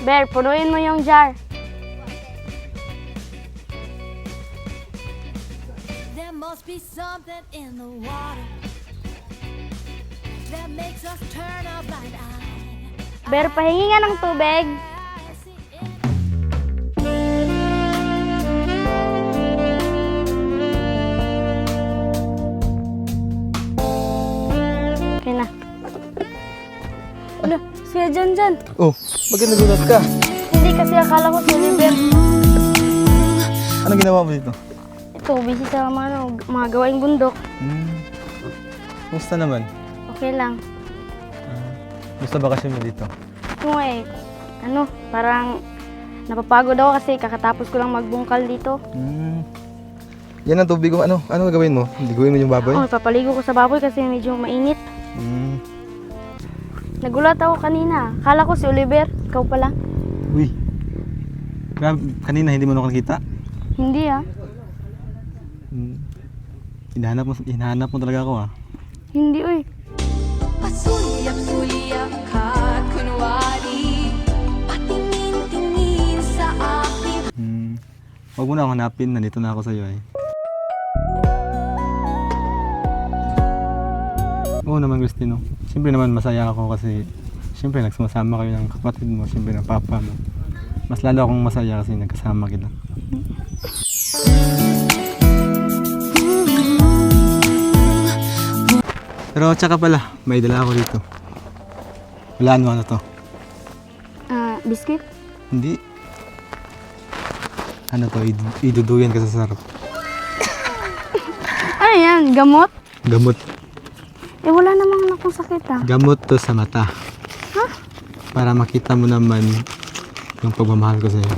Bear, punuin mo yung jar. There must be something in the water that makes us turn a blind eye. Bear, pahingi nga ng tubig. I see it. Okay na. Ano, siya dyan. Oh, bakit nagulat ka? Hindi kasi akala ko si Oliver. Anong ginawa mo dito? Ito, busy sa mga gawaing bundok. Kumusta naman? Okay lang. Gusto bakasyon mo dito? Ito nga eh, parang napapagod ako kasi kakatapos ko lang magbungkal dito. Yan ang tubig ko. Ano gagawin mo? Liguin mo yung baboy? Oh, papaligo ko sa baboy kasi medyo mainit. Nagulat ako kanina. Akala ko si Oliver, ikaw pala. Uy. Kanina hindi mo nakakita? Hindi ah. Hinahanap mo talaga ako ah. Hindi uy. Pasuliyap-suliyap ka't kunwari patingin-tingin sa akin. Huwag mo na ako hanapin. Nandito na ako sa'yo eh. Oo naman, Cristino. Siyempre naman masaya ako kasi siyempre nagsumasama kayo ng kapatid mo, siyempre ng papa mo. Mas lalo akong masaya kasi nagkasama kita. Pero tsaka pala, may dala ako dito. Walaan mo ano to? Biscuit? Hindi. Ano to? Iduduyan ka sa sarap. Ano yan? Gamot? Gamot. Eh wala namang akong sakit ah. Gamot to sa mata. Ha? Para makita mo naman yung pagmamahal ko sa'yo.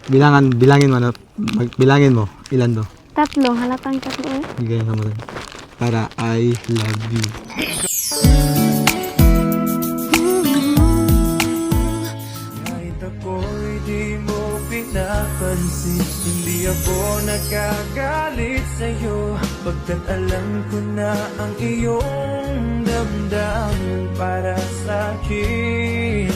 Bilangin mo, bilangin mo, ilan to? 3, halatang 3 eh. Bigay ka mo rin. Para I love you. Kahit ako'y di mo pinapansin, hindi ako nagkagalit sa'yo, pagkat alam ko na ang iyong damdamin para sa'kin.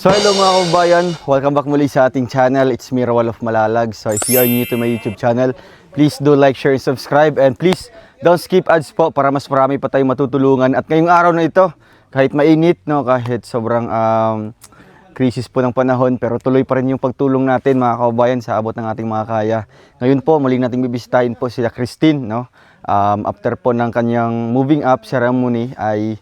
So hello mga kabayan, welcome back muli sa ating channel. It's me, Rawal of Malalag. So if you are new to my YouTube channel, please do like, share, and subscribe. And please don't skip ads po para mas marami pa tayong matutulungan. At ngayong araw na ito, kahit mainit, no, kahit sobrang krisis po ng panahon, pero tuloy pa rin yung pagtulong natin mga kabayan sa abot ng ating mga kaya. Ngayon po, muling nating bibisitahin po sila Christine. No? After po ng kanyang moving up ceremony ay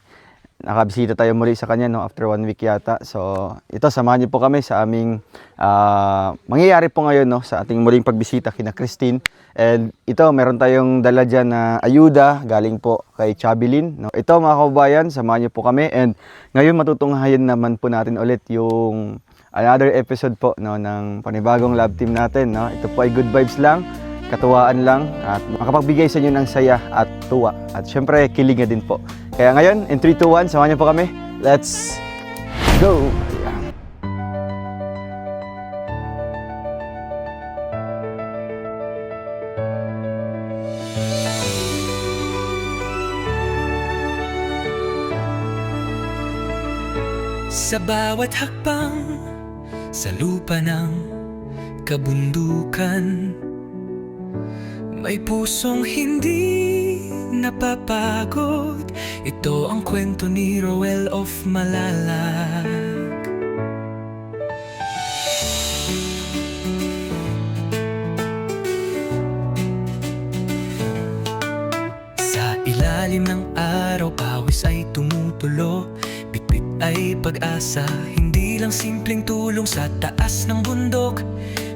nakabisita tayo muli sa kanya no, after 1 week yata. So ito, samahan niyo po kami sa aming mangyayari po ngayon no, sa ating muling pagbisita kina Christine. And ito, meron tayong dala dyan na ayuda galing po kay Chabilin. No. Ito mga kababayan, samahan niyo po kami. And ngayon matutunghayan naman po natin ulit yung another episode po no, ng panibagong love team natin. No. Ito po ay good vibes lang, katuwaan lang, at makapagbigay sa inyo ng saya at tuwa. At syempre, kilig na din po. Kaya ngayon, in 3, 2, 1, samahan niyo po kami. Let's go! Ayan. Sa bawat hakbang sa lupa ng kabundukan, may pusong hindi napapagod. Ito ang kwento ni Roel of Malalag. Sa ilalim ng araw, pawis ay tumutulo, bitbit ay pag-asa, hindi lang simpleng tulong. Sa taas ng bundok,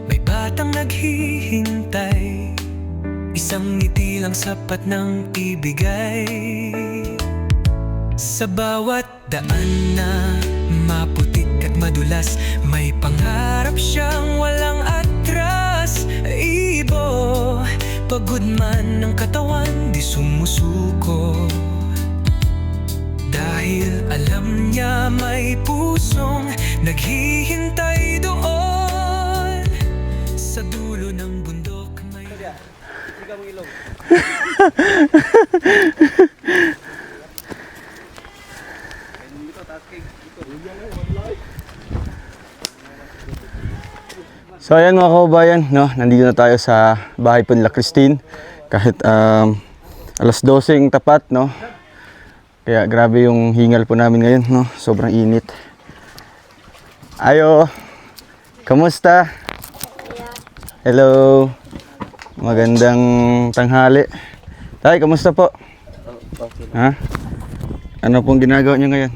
may batang naghihintay, isang ngiti lang sapat ng ibigay. Sa bawat daan na maputik at madulas, may pangarap siyang walang atras. Ibo, pagod man ng katawan, di sumusuko, dahil alam niya may pusong naghihintay doon sa dulo ng bundok. So ayan mga kababayan, no, nandito na tayo sa bahay po nila Christine. Kahit alas 12 yung tapat, no. Kaya grabe yung hingal po namin ngayon, no. Sobrang init. Ayo. Kamusta? Hello. Magandang tanghali. Tay, kamusta po? Ha? Ano pong ginagawa niyo ngayon?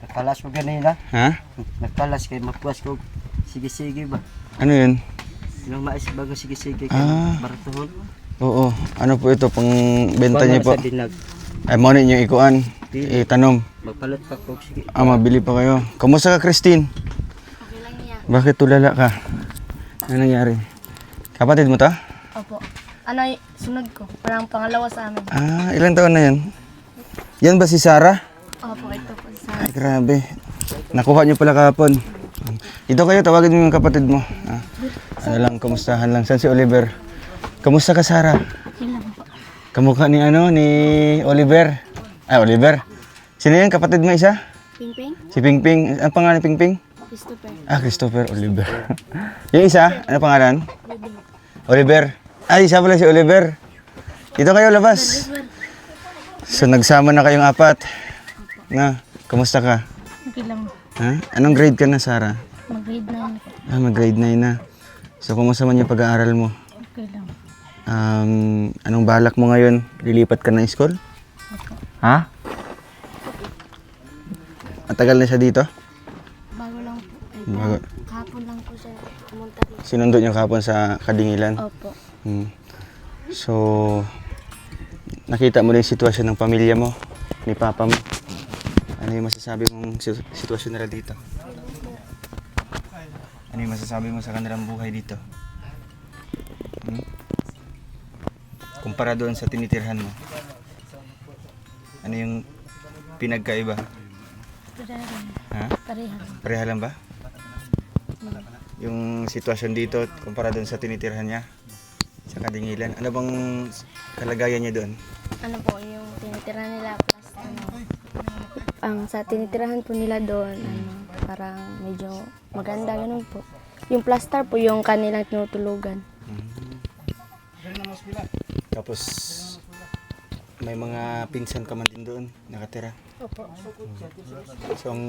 Nagkalas ko ganina. Ha? Nagkalas kay mapuas ko. Sige-sige ba? Ano yun? Yung mais bago sige-sige kay baratuhon. Oo. Ano po ito pang benta niyo po? Sa dinag. Ay mo ninyo ikuan. Itanom. Magpalit pa ko sige. Mabili pa kayo. Kamusta ka, Christine? Okay lang niya. Bakit tulala ka? Ano nangyari? Kapatid mo to? Opo. Ano sunod ko? Parang pangalawa sa amin. Ilang taon na yan? Yan ba si Sarah? Opo, ito po sa Ay, grabe. Nakuha niyo pala kahapon. Ito kayo, tawagin mo yung kapatid mo. Ano lang, kamustahan lang. Saan si Oliver? Kamusta ka, Sarah? Kamukha ni Oliver. Ay, Oliver. Sino yan, kapatid mo isa? Ping-ping, Si Pingping. Ang pangalan ni Pingping? Christopher. Christopher Oliver. Yung isa, ano pangalan? Oliver. Ay, isa pala si Oliver. Dito kayo, labas. So, nagsama na kayong apat. Na, kamusta ka? Okay lang. Ha? Anong grade ka na, Sarah? Mag-grade 9 po. Mag-grade 9 na. So, kumusta man yung pag-aaral mo? Okay lang. Anong balak mo ngayon? Lilipat ka ng school? Ha? Matagal na siya dito? Bago lang po. Ay, Bago. kahapon lang po siya pumunta rin. Sinundo niyo kahapon sa Kadingilan? Opo. So, nakita mo na yung sitwasyon ng pamilya mo, ni Papa mo. Ano yung masasabi mong sitwasyon nila dito? Ano yung masasabi mo sa kanilang buhay dito? Kumpara doon sa tinitirhan mo. Ano yung pinagkaiba? Ha? Pareha lang ba? Yung sitwasyon dito, kumpara doon sa tinitirhan niya? Sa Kadingilan. Ano bang kalagayan niya doon? Ano po yung tinitirahan nila plus ang sa tinitirahan po nila doon parang medyo maganda ganun po. Yung plaster po yung kanilang tinutulugan. Tapos may mga pinsan ka man din doon nakatira. Opo. So ang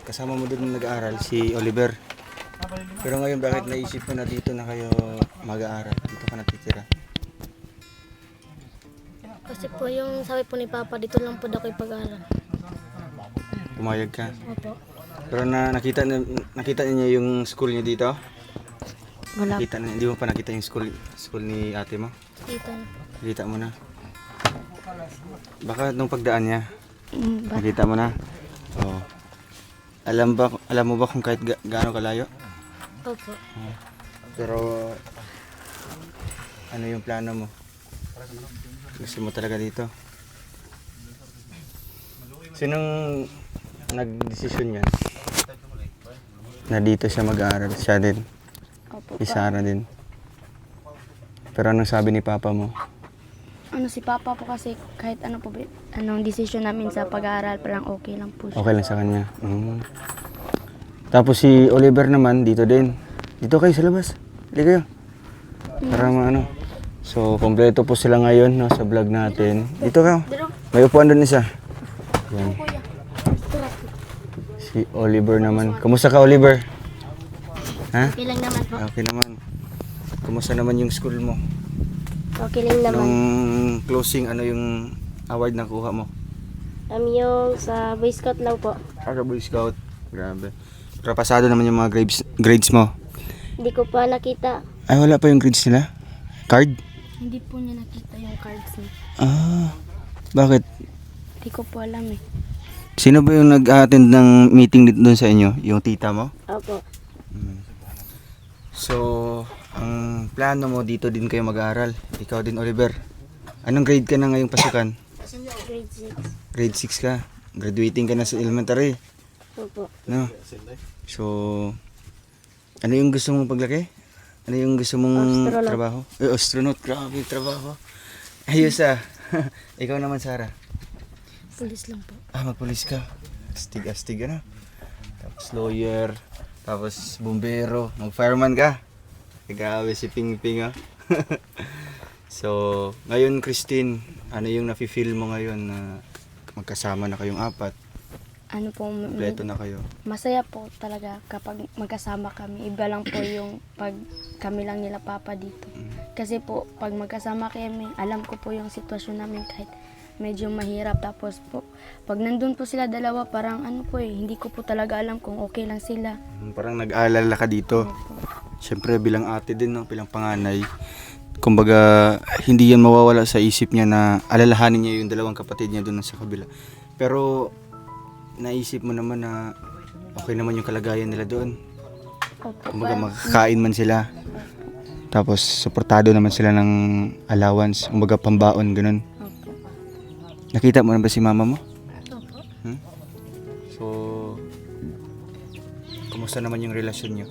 kasama mo doon nag-aaral si Oliver. Pero ngayon bakit naisip mo na dito na kayo mag-aaral? Dito ka natitira? Kasi po yung sabi po ni Papa dito lang po daw kayo pag-aaral. Pumayag ka. Opo. Pero nakita niya yung school niyo dito? Wala. Hindi mo pa nakita yung school ni ate mo? Dito na po. Nakita mo na. Baka nung pagdaan niya, Ba- nakita mo na. Oo. Alam mo ba kung kahit gaano kalayo? Opo. Pero ano yung plano mo? Gusto mo talaga dito? Sinong nagdesisyon yan? Na dito siya mag-aaral? Siya din? Opo. Si Sarah din? Pero anong sabi ni Papa mo? Ano si Papa po kasi kahit ano po anong decision namin sa pag-aaral parang okay lang po siya. Okay lang sa kanya? Tapos si Oliver naman dito din. Dito kayo sa labas. Dito kayo. Para ano. So, kompleto po sila ngayon no, sa vlog natin. Dito ka. May upuan doon isa. Yan. Si Oliver naman. Kumusta ka, Oliver? Ha? Okay lang naman po. Okay naman. Kumusta naman yung school mo? Okay lang Nung closing, ano yung award na kuha mo? Yung sa Boy Scout lang po. Para Boy Scout. Grabe. Pero pasado naman yung mga grades mo. Hindi ko pa nakita. Ay, wala pa yung grades nila? Card? Hindi po niya nakita yung cards niya. Bakit? Hindi ko po alam eh. Sino ba yung nag-attend ng meeting dito doon sa inyo? Yung tita mo? Opo. So, ang plano mo dito din kayo mag-aaral. Ikaw din, Oliver. Anong grade ka na ngayong pasukan? Grade 6. Grade 6 ka. Graduating ka na sa elementary. Opo. No? So, ano yung gusto mong paglaki? Ano yung gusto mong Astronaut. trabaho? Astronaut. Grabe yung trabaho. Ayos ah. Ikaw naman, Sarah. Pulis lang po. Magpulis ka. Astig-astig ano. Tapos lawyer. Tapos bumbero. Mag-fireman ka. Grabe si Ping-Ping ah. So, ngayon Christine, ano yung nafe-feel mo ngayon na magkasama na kayong apat? Ano po, Kompleto na kayo. masaya po talaga kapag magkasama kami. Iba lang po yung pag kami lang nila papa dito. Kasi po, pag magkasama kami, alam ko po yung sitwasyon namin kahit medyo mahirap. Tapos po, pag nandun po sila dalawa, parang ano po hindi ko po talaga alam kung okay lang sila. Parang nag-aalala ka dito. Siyempre bilang ate din, no? Bilang panganay. Kumbaga, hindi yan mawawala sa isip niya na alalahanin niya yung dalawang kapatid niya doon sa kabila. Pero, naisip mo naman na okay naman yung kalagayan nila doon. Opo, Kumbaga, makakain man sila. Tapos, suportado naman sila ng allowance. Kumbaga, pambaon, ganun. Opo. Nakita mo na ba si mama mo? Opo. So, kumusta naman yung relasyon niyo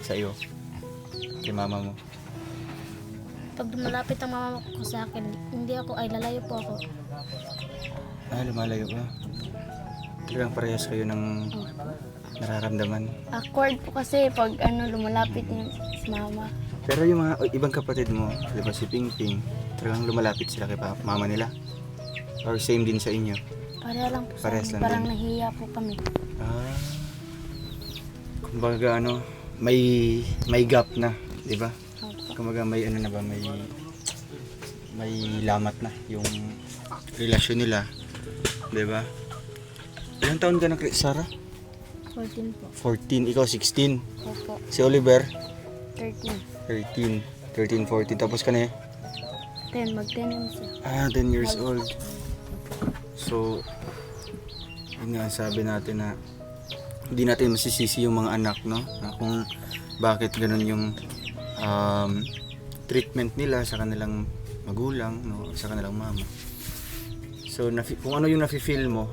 sa iyo? Kay mama mo? Pag malapit ang mama ko sa akin, hindi ako, ay lalayo po ako. Lumalayo ka. Talagang parehas kayo ng nararamdaman. Awkward po kasi pag lumalapit yung si mama. Pero yung mga ibang kapatid mo, di ba si Ping Ping, talagang lumalapit sila kay mama nila? Or same din sa inyo? Pareha lang po sa Parehas amin. lang Parang din. nahiya po kami. Kumbaga may gap na, di ba? Opo. Kumbaga may lamat na yung relasyon nila, di ba? Ilang taon ka na, Sarah? 14 po. 14, ikaw 16. Opo. Si Oliver, 13. 13, 14. Tapos ka na 10. Mag-10 na siya. 10 years old. So, yun nga sabi natin na hindi natin masisisi yung mga anak, no? Na kung bakit ganun yung treatment nila sa kanilang magulang, no? Sa kanilang mama. So, kung ano yung nafe-feel mo,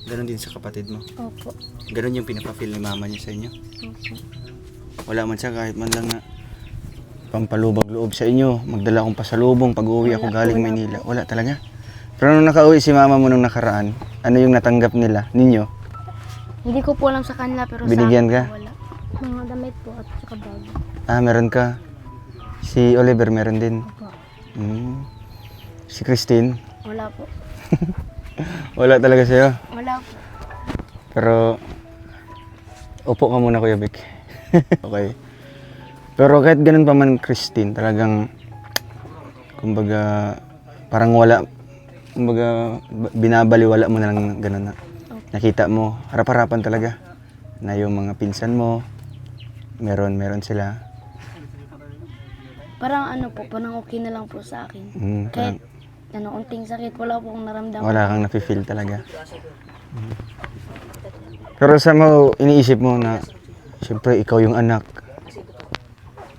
ganun din sa kapatid mo. Opo. Ganun yung pinapa-feel ni mama niya sa inyo. Opo. Wala man siya kahit man lang na pampalubag loob sa inyo. Magdala akong pasalubong pag uwi ako galing Maynila. Wala talaga. Pero nung nakauwi si mama mo nung nakaraan, ano yung natanggap nila, ninyo? Hindi ko po alam sa kanila pero Binigyan sa ka? akin wala. Mga damit po at saka bag. Meron ka. Si Oliver meron din. Opo. Si Christine, Wala po. wala talaga sa'yo. Wala po. Pero, upo ka muna Kuya Vic. Okay. Pero kahit ganun pa man Christine, talagang, kumbaga, parang wala, kumbaga, binabaliwala mo na lang ganun na. Nakita mo, harap-harapan talaga, na yung mga pinsan mo, meron sila. Parang parang okay na lang po sa akin. Kahit unting sakit, wala po akong naramdaman. Wala kang nafe-feel talaga. Pero sa mo, iniisip mo na, siyempre, ikaw yung anak.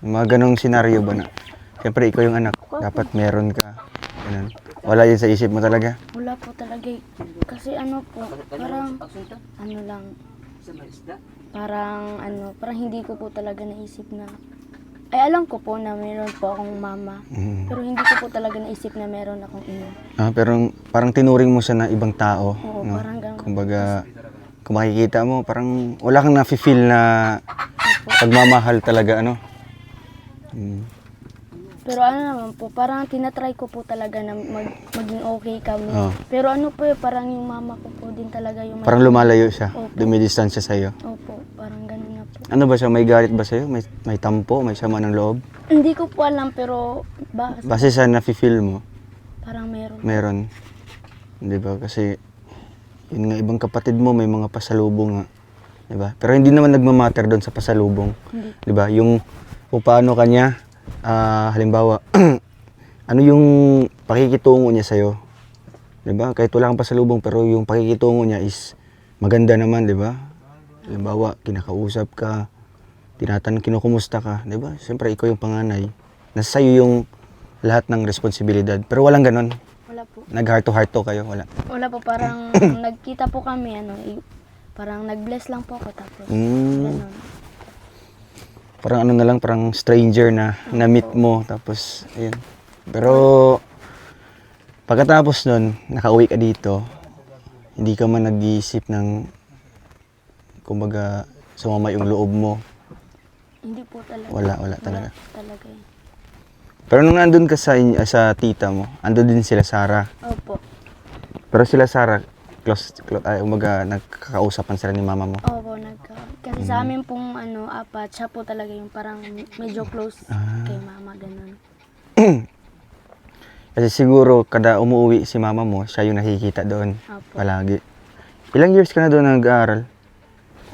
Mga ganong senaryo ba na, siyempre, ikaw yung anak, dapat meron ka. Ganun. Wala yun sa isip mo talaga. Wala po talaga. Kasi parang, lang, parang hindi ko po talaga naisip na, ay alam ko po na meron po akong mama. Pero hindi ko po talaga naisip na meron akong ina. Pero parang tinuring mo siya na ibang tao. Oo, No? parang ganun. Kumbaga, kung makikita mo, parang wala kang nafe-feel na pagmamahal talaga, ano? Pero naman po, parang tinatry ko po talaga na maging okay kami. Oo. Pero parang yung mama ko po din talaga yung Parang lumalayo siya, Opo. dumidistansya sa'yo. Opo, parang ganun na po. Ano ba siya, may galit ba sa'yo? May tampo, may sama ng loob? Hindi ko po alam pero Base sa nafe-feel mo, parang meron. meron. Di ba? Kasi, yun nga, ibang kapatid mo, may mga pasalubong nga. Di ba? Pero hindi naman nagmamatter doon sa pasalubong. Hindi. Di ba? Yung, kung paano kanya, halimbawa, ano yung pakikitungo niya sa'yo. Di ba? Kahit wala kang pasalubong, pero yung pakikitungo niya is maganda naman, di ba? Halimbawa, kinakausap ka, kinukumusta ka, di ba? Siyempre, ikaw yung panganay. Nasa sa'yo yung lahat ng responsibilidad. Pero walang ganon. Wala po. Nag-heart to heart to kayo, wala. Wala po, parang nagkita po kami, parang nag-bless lang po ako tapos. Mm. Ganun. parang ano na lang, parang stranger na na-meet mo. Tapos, ayun. Pero, pagkatapos nun, nakauwi ka dito, hindi ka man nag-iisip ng, kumbaga, sumama yung loob mo. Hindi po talaga. Wala talaga. Talaga yun. Pero nung nandun ka sa tita mo, andun din sila Sarah. Opo. Pero sila Sarah, umaga, nagkakausapan sila ni mama mo. Opo, kasi sa amin pong apat, siya po talaga yung parang medyo close kay mama, ganun. Kasi siguro, kada umuwi si mama mo, siya yung nakikita doon. Opo. Palagi. Ilang years ka na doon nag-aaral?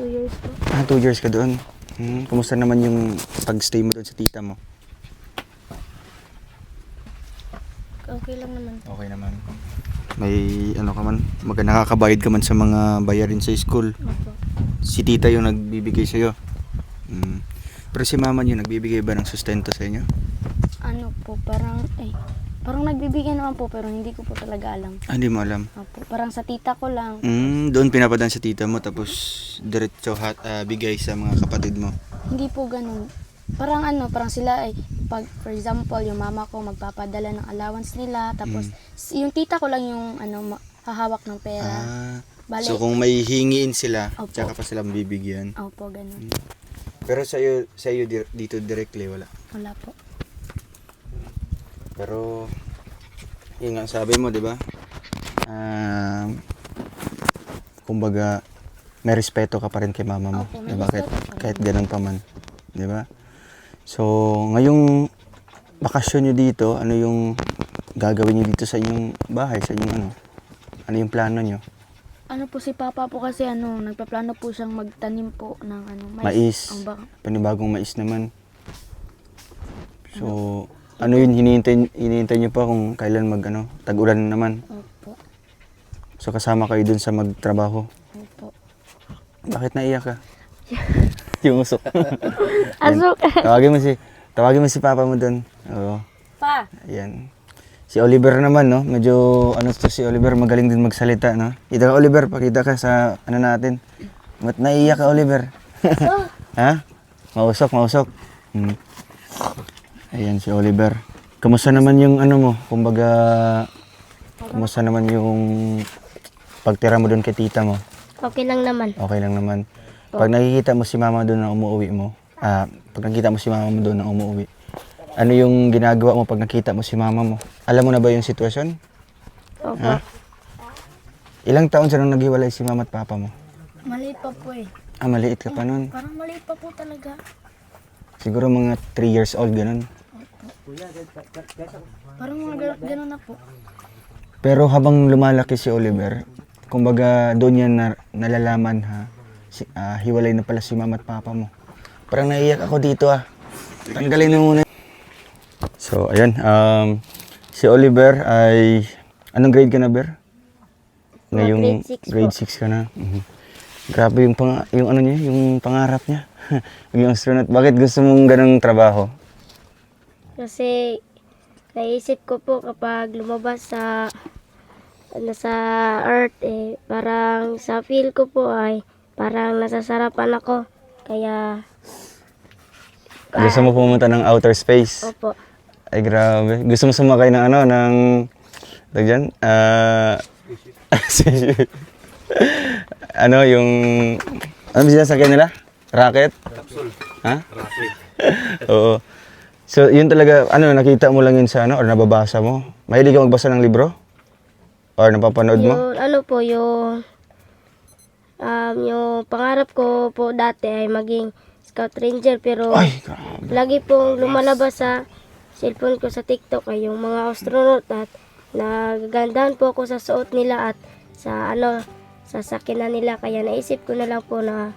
2 years po. 2 years ka doon. Kumusta naman yung pag-stay mo doon sa tita mo? Okay lang naman. Okay naman. May ano ka man, nakakabayad ka man sa mga bayarin sa school. Opo. Si tita yung nagbibigay sa'yo. Pero si mama niyo, nagbibigay ba ng sustento sa inyo? Ano po, parang nagbibigay naman po, pero hindi ko po talaga alam. Hindi mo alam. Opo, parang sa tita ko lang. Doon pinapadaan sa tita mo, tapos diretso bigay sa mga kapatid mo. Hindi po ganun. Parang sila ay, pag, for example, yung mama ko magpapadala ng allowance nila, tapos yung tita ko lang yung hahawak ng pera. Bale, So kung may hingiin sila, Opo. tsaka pa sila mabibigyan. opo, ganun. Pero sa'yo dito directly wala. Wala po. Pero, yun nga sabi mo, di ba? Kumbaga, may respeto ka pa rin kay mama mo. Opo, may Di ba? respeto pa rin. Kahit ganun pa man. Di ba? So, ngayong bakasyon nyo dito, ano yung gagawin nyo dito sa inyong bahay, sa inyong ano yung plano nyo? Ano po si Papa po kasi nagpaplano po siyang magtanim po ng Mais. Ang Panibagong mais naman. So, ano yun, hinihintay nyo pa kung kailan tag-ulan naman. Opo. So, kasama kayo dun sa magtrabaho. Opo. Bakit naiyak ka? Yung usok. Asok. Tawagin mo si Papa mo dun. Oo. Pa. Ayan. Si Oliver naman, no? Medyo, si Oliver, magaling din magsalita, no? Ito ka, Oliver, pakita ka sa, natin. Ba't naiiyak ka, Oliver? Ha? Mausok. Ayan, si Oliver. Kamusta naman yung, mo? Kumbaga, kamusta naman yung pagtira mo dun kay tita mo? Okay lang naman. Okay lang naman. Pag nakikita mo si mama doon na umuwi mo, pag nakita mo si mama mo doon na umuwi, ano yung ginagawa mo pag nakita mo si mama mo? Alam mo na ba yung sitwasyon? Opo. Ha? Ilang taon siya nung naghiwalay si mama at papa mo? Maliit pa po eh. Maliit ka pa nun. Parang maliit pa po talaga. Siguro mga 3 years old, ganun. Parang mga ganun na po. Pero habang lumalaki si Oliver, kumbaga doon yan nalalaman hiwalay na pala si mama at papa mo. Parang naiyak ako dito Tanggalin mo muna. So, ayan. Si Oliver ay, anong grade ka na, Ber? Ngayong grade 6 grade 6 ka na. Grabe yung yung pangarap niya. Yung astronaut. Bakit gusto mong ganang trabaho? Kasi naisip ko po kapag lumabas sa Earth parang sa feel ko po ay parang nasasarapan ako. Kaya Gusto mo pumunta ng outer space? opo. Ay, grabe. Gusto mo sumakay ng dyan? Yung, ano ba sinasakyan nila? Rocket? Capsule. Ha? Rocket. Oo. So, yun talaga, nakita mo lang yun sa or nababasa mo? Mahilig ka magbasa ng libro? Or napapanood mo? Yung pangarap ko po dati ay maging Scout Ranger pero Ay, grabe. lagi pong lumalabas sa cellphone ko sa TikTok ay yung mga astronaut at nagagandahan po ako sa suot nila at sa sasakinan nila kaya naisip ko na lang po na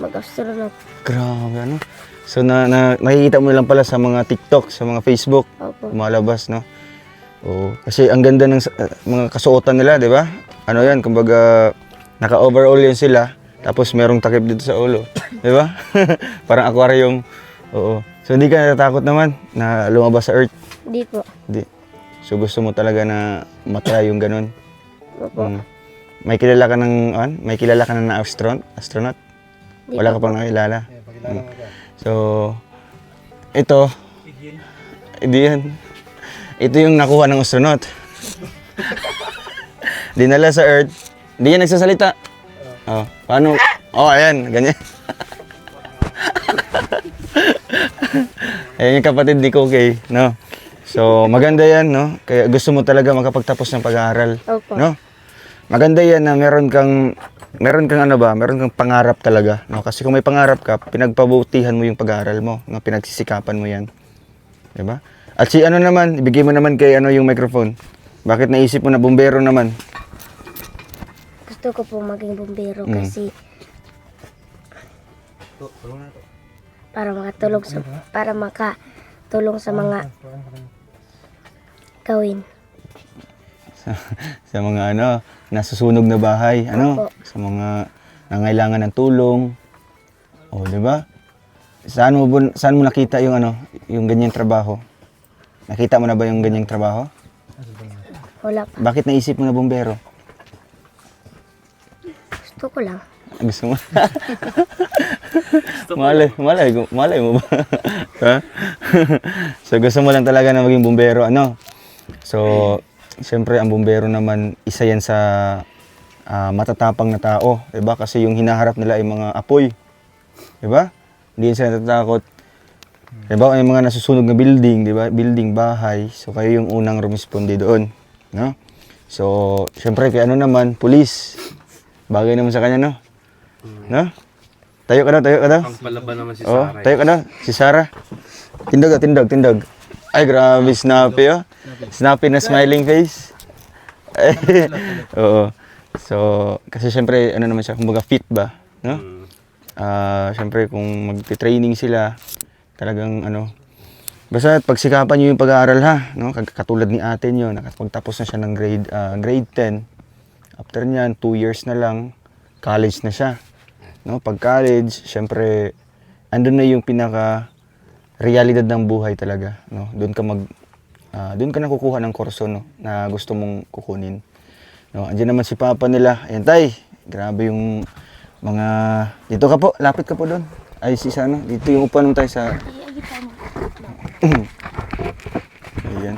mag-astronaut. Grabe, So, nakikita mo lang pala sa mga TikTok, sa mga Facebook, Opo. lumalabas, no? Oo. Kasi ang ganda ng mga kasuotan nila, di ba? Kumbaga, naka-overall yan sila, tapos merong takip dito sa ulo. Di ba? Parang aquarium. Oo. So, hindi ka natatakot naman na lumabas sa Earth? Di po. Hindi. So, gusto mo talaga na matry yung ganun? Opo. May kilala ka na astronaut? Di Wala ka po. pang nakilala? So, ito, hindi yan. Ito yung nakuha ng astronaut. Dinala sa Earth. Hindi yan nagsasalita. Oh, paano? Oh, ayan, ganyan. Ayan yung kapatid ni Kokey, no? So, maganda yan, no? Kaya gusto mo talaga makapagtapos ng pag-aaral, Opo. no? Maganda yan na meron kang ano ba, meron kang pangarap talaga, no? Kasi kung may pangarap ka, pinagpabutihan mo yung pag-aaral mo, no? Pinagsisikapan mo yan. 'Di ba? At si ano naman, ibigay mo naman kay ano yung microphone. Bakit naisip mo na bumbero naman? Gusto ko po maging bumbero Mm. kasi para makatulong sa mga gawin. Sa mga ano, nasusunog na bahay, ano? Opo. Sa mga nangailangan ng tulong. Oh, 'di ba? Saan mo nakita yung ano, yung ganyang trabaho? Nakita mo na ba yung ganyang trabaho? Wala pa. Bakit naisip mo na bumbero? Gusto ko lang. Gusto mo? malay mo ba? Ha? So gusto mo lang talaga na maging bumbero, ano? So, siyempre ang bumbero naman, isa yan sa matatapang na tao, 'di ba? Kasi yung hinaharap nila ay mga apoy. 'Di ba? Hindi yan sila natatakot. 'Di ba? May mga nasusunog na building, 'di ba? Building, bahay. So kayo yung unang rumisponde doon, no? So, siyempre kay ano naman, pulis. Bagay naman sa kanya, no? No? Tayo ka daw. Ang palaban naman si Oh, Sarah. tayo ka daw. Si Sarah. Tindog. Ay, grabe, snappy, oh. Snappy na smiling face. Oo. So, kasi syempre, ano naman siya, kumbaga fit ba? No? Syempre, kung magti-training sila, talagang ano, basta pagsikapan nyo yung pag-aaral ha, no? Katulad ni ate nyo, nakapagtapos na siya ng grade 10. After nyan, 2 years na lang, college na siya. No? Pag college, syempre, andun na yung pinaka realidad ng buhay talaga, no? Doon ka nakukuha ng kurso, no, na gusto mong kukunin. No, andiyan naman si Papa nila. Ayan, tay. Grabe yung mga dito ka po, lapit ka po doon. Ay si ano, dito yung upuan mo tayo sa Ayan.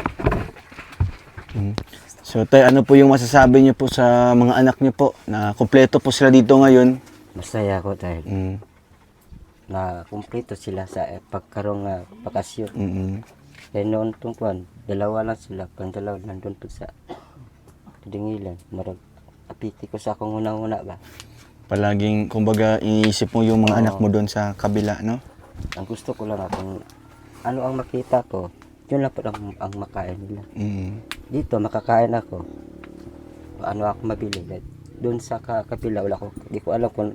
So, tay, ano po yung masasabi niyo po sa mga anak niyo po na kumpleto po sila dito ngayon? Masaya ako dahil Mm. na kumpleto sila sa pagkaroon nga bakasyon. Mm. Kaya noon tungkuan, dalawa lang sila, pandalaw nandun po sa Dingilan. Marag apiti ko sa akong unang-una ba. Palaging, kumbaga, iniisip mo yung mga anak mo doon sa kabila, no? Ang gusto ko lang kung ano ang makita ko, yun lang po ang makain nila. Mm. Dito makakain ako. Ano ako mabili. Doon sa kapila wala ko. Di ko alam kung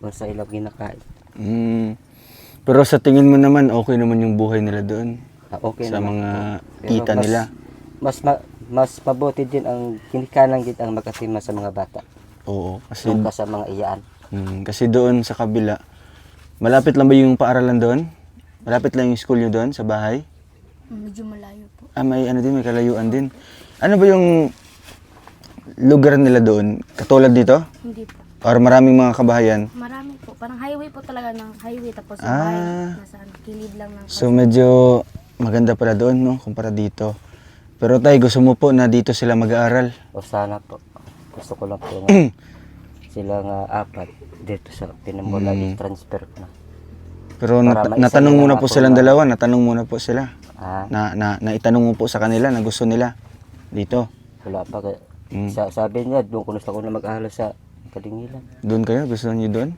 sa ilang ginakain. Mm. Pero sa tingin mo naman, okay naman yung buhay nila doon? Okay Sa naman mga po. kita Pero nila? Mas mabuti din ang kinikanan din ang magatima sa mga bata. Oo. Kasi, Doon ka sa mga iyaan. kasi doon sa kabila, malapit lang ba yung paaralan doon? Malapit lang yung school nyo doon sa bahay? Medyo malayo po. May ano din, may kalayuan din. Ano ba yung lugar nila doon? Katulad dito? Hindi po. Or maraming mga kabahayan? Marami po. Parang highway po talaga ng highway. Tapos yung Ah. bahay nasa kilid lang ng So medyo maganda pala doon, no? Kumpara dito. Pero tay, gusto mo po na dito sila mag-aaral? O sana po. Gusto ko lang po nga sila nga apat dito sa pinamula i-transfer ko na. Pero Para maisa natanong nila muna nga po po silang na- dalawa, natanong muna po sila. Ah, Naitanong mo po sa kanila na gusto nila dito. wala pa. Mm. Sabi niya, doon ko gusto ko na mag-aaral sa Kadingilan. Doon kayo? Gusto niyo doon?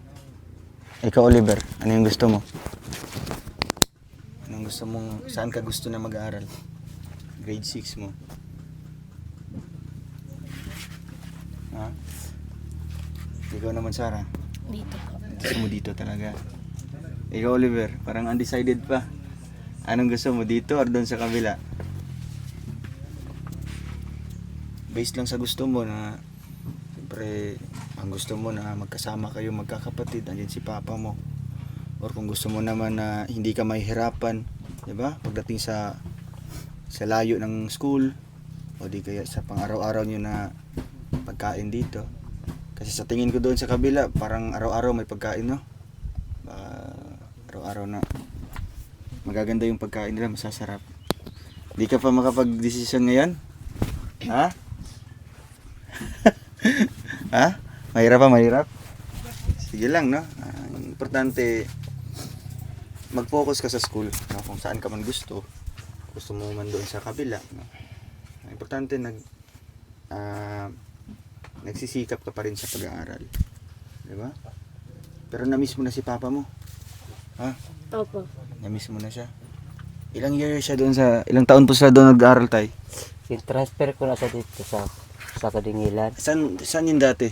Ikaw, Oliver, ano yung gusto mo? Anong gusto mong, saan ka gusto na mag-aaral? Grade 6 mo. Ha? Ikaw naman, Sarah. dito po. Gusto mo dito talaga. Ikaw, Oliver, parang undecided pa. Anong gusto mo, dito or doon sa kabila? Based lang sa gusto mo na, siyempre, ang gusto mo na magkasama kayo, magkakapatid, andyan si papa mo. Or kung gusto mo naman na hindi ka mahihirapan, di ba? Pagdating sa layo ng school, o di kaya sa pang-araw-araw nyo na pagkain dito. Kasi sa tingin ko doon sa kabila, parang araw-araw may pagkain, no? Araw-araw na magaganda yung pagkain nila, masasarap. Di ka pa makapag-desisyon ngayon? Ha? Ha? Mahirap pa, mahirap? Sige lang, no? Ang importante, mag-focus ka sa school, no? Kung saan ka man gusto mo man doon sa kabila, no? Ang importante, nagsisikap ka pa rin sa pag-aaral. Di ba? Pero na-miss mo na si papa mo. Ha? Opo. Na-miss mo na siya. Ilang taon po sila doon nag-aaral, tay? Yung transfer ko na sa dito sa Kadingilan. Saan yun dati?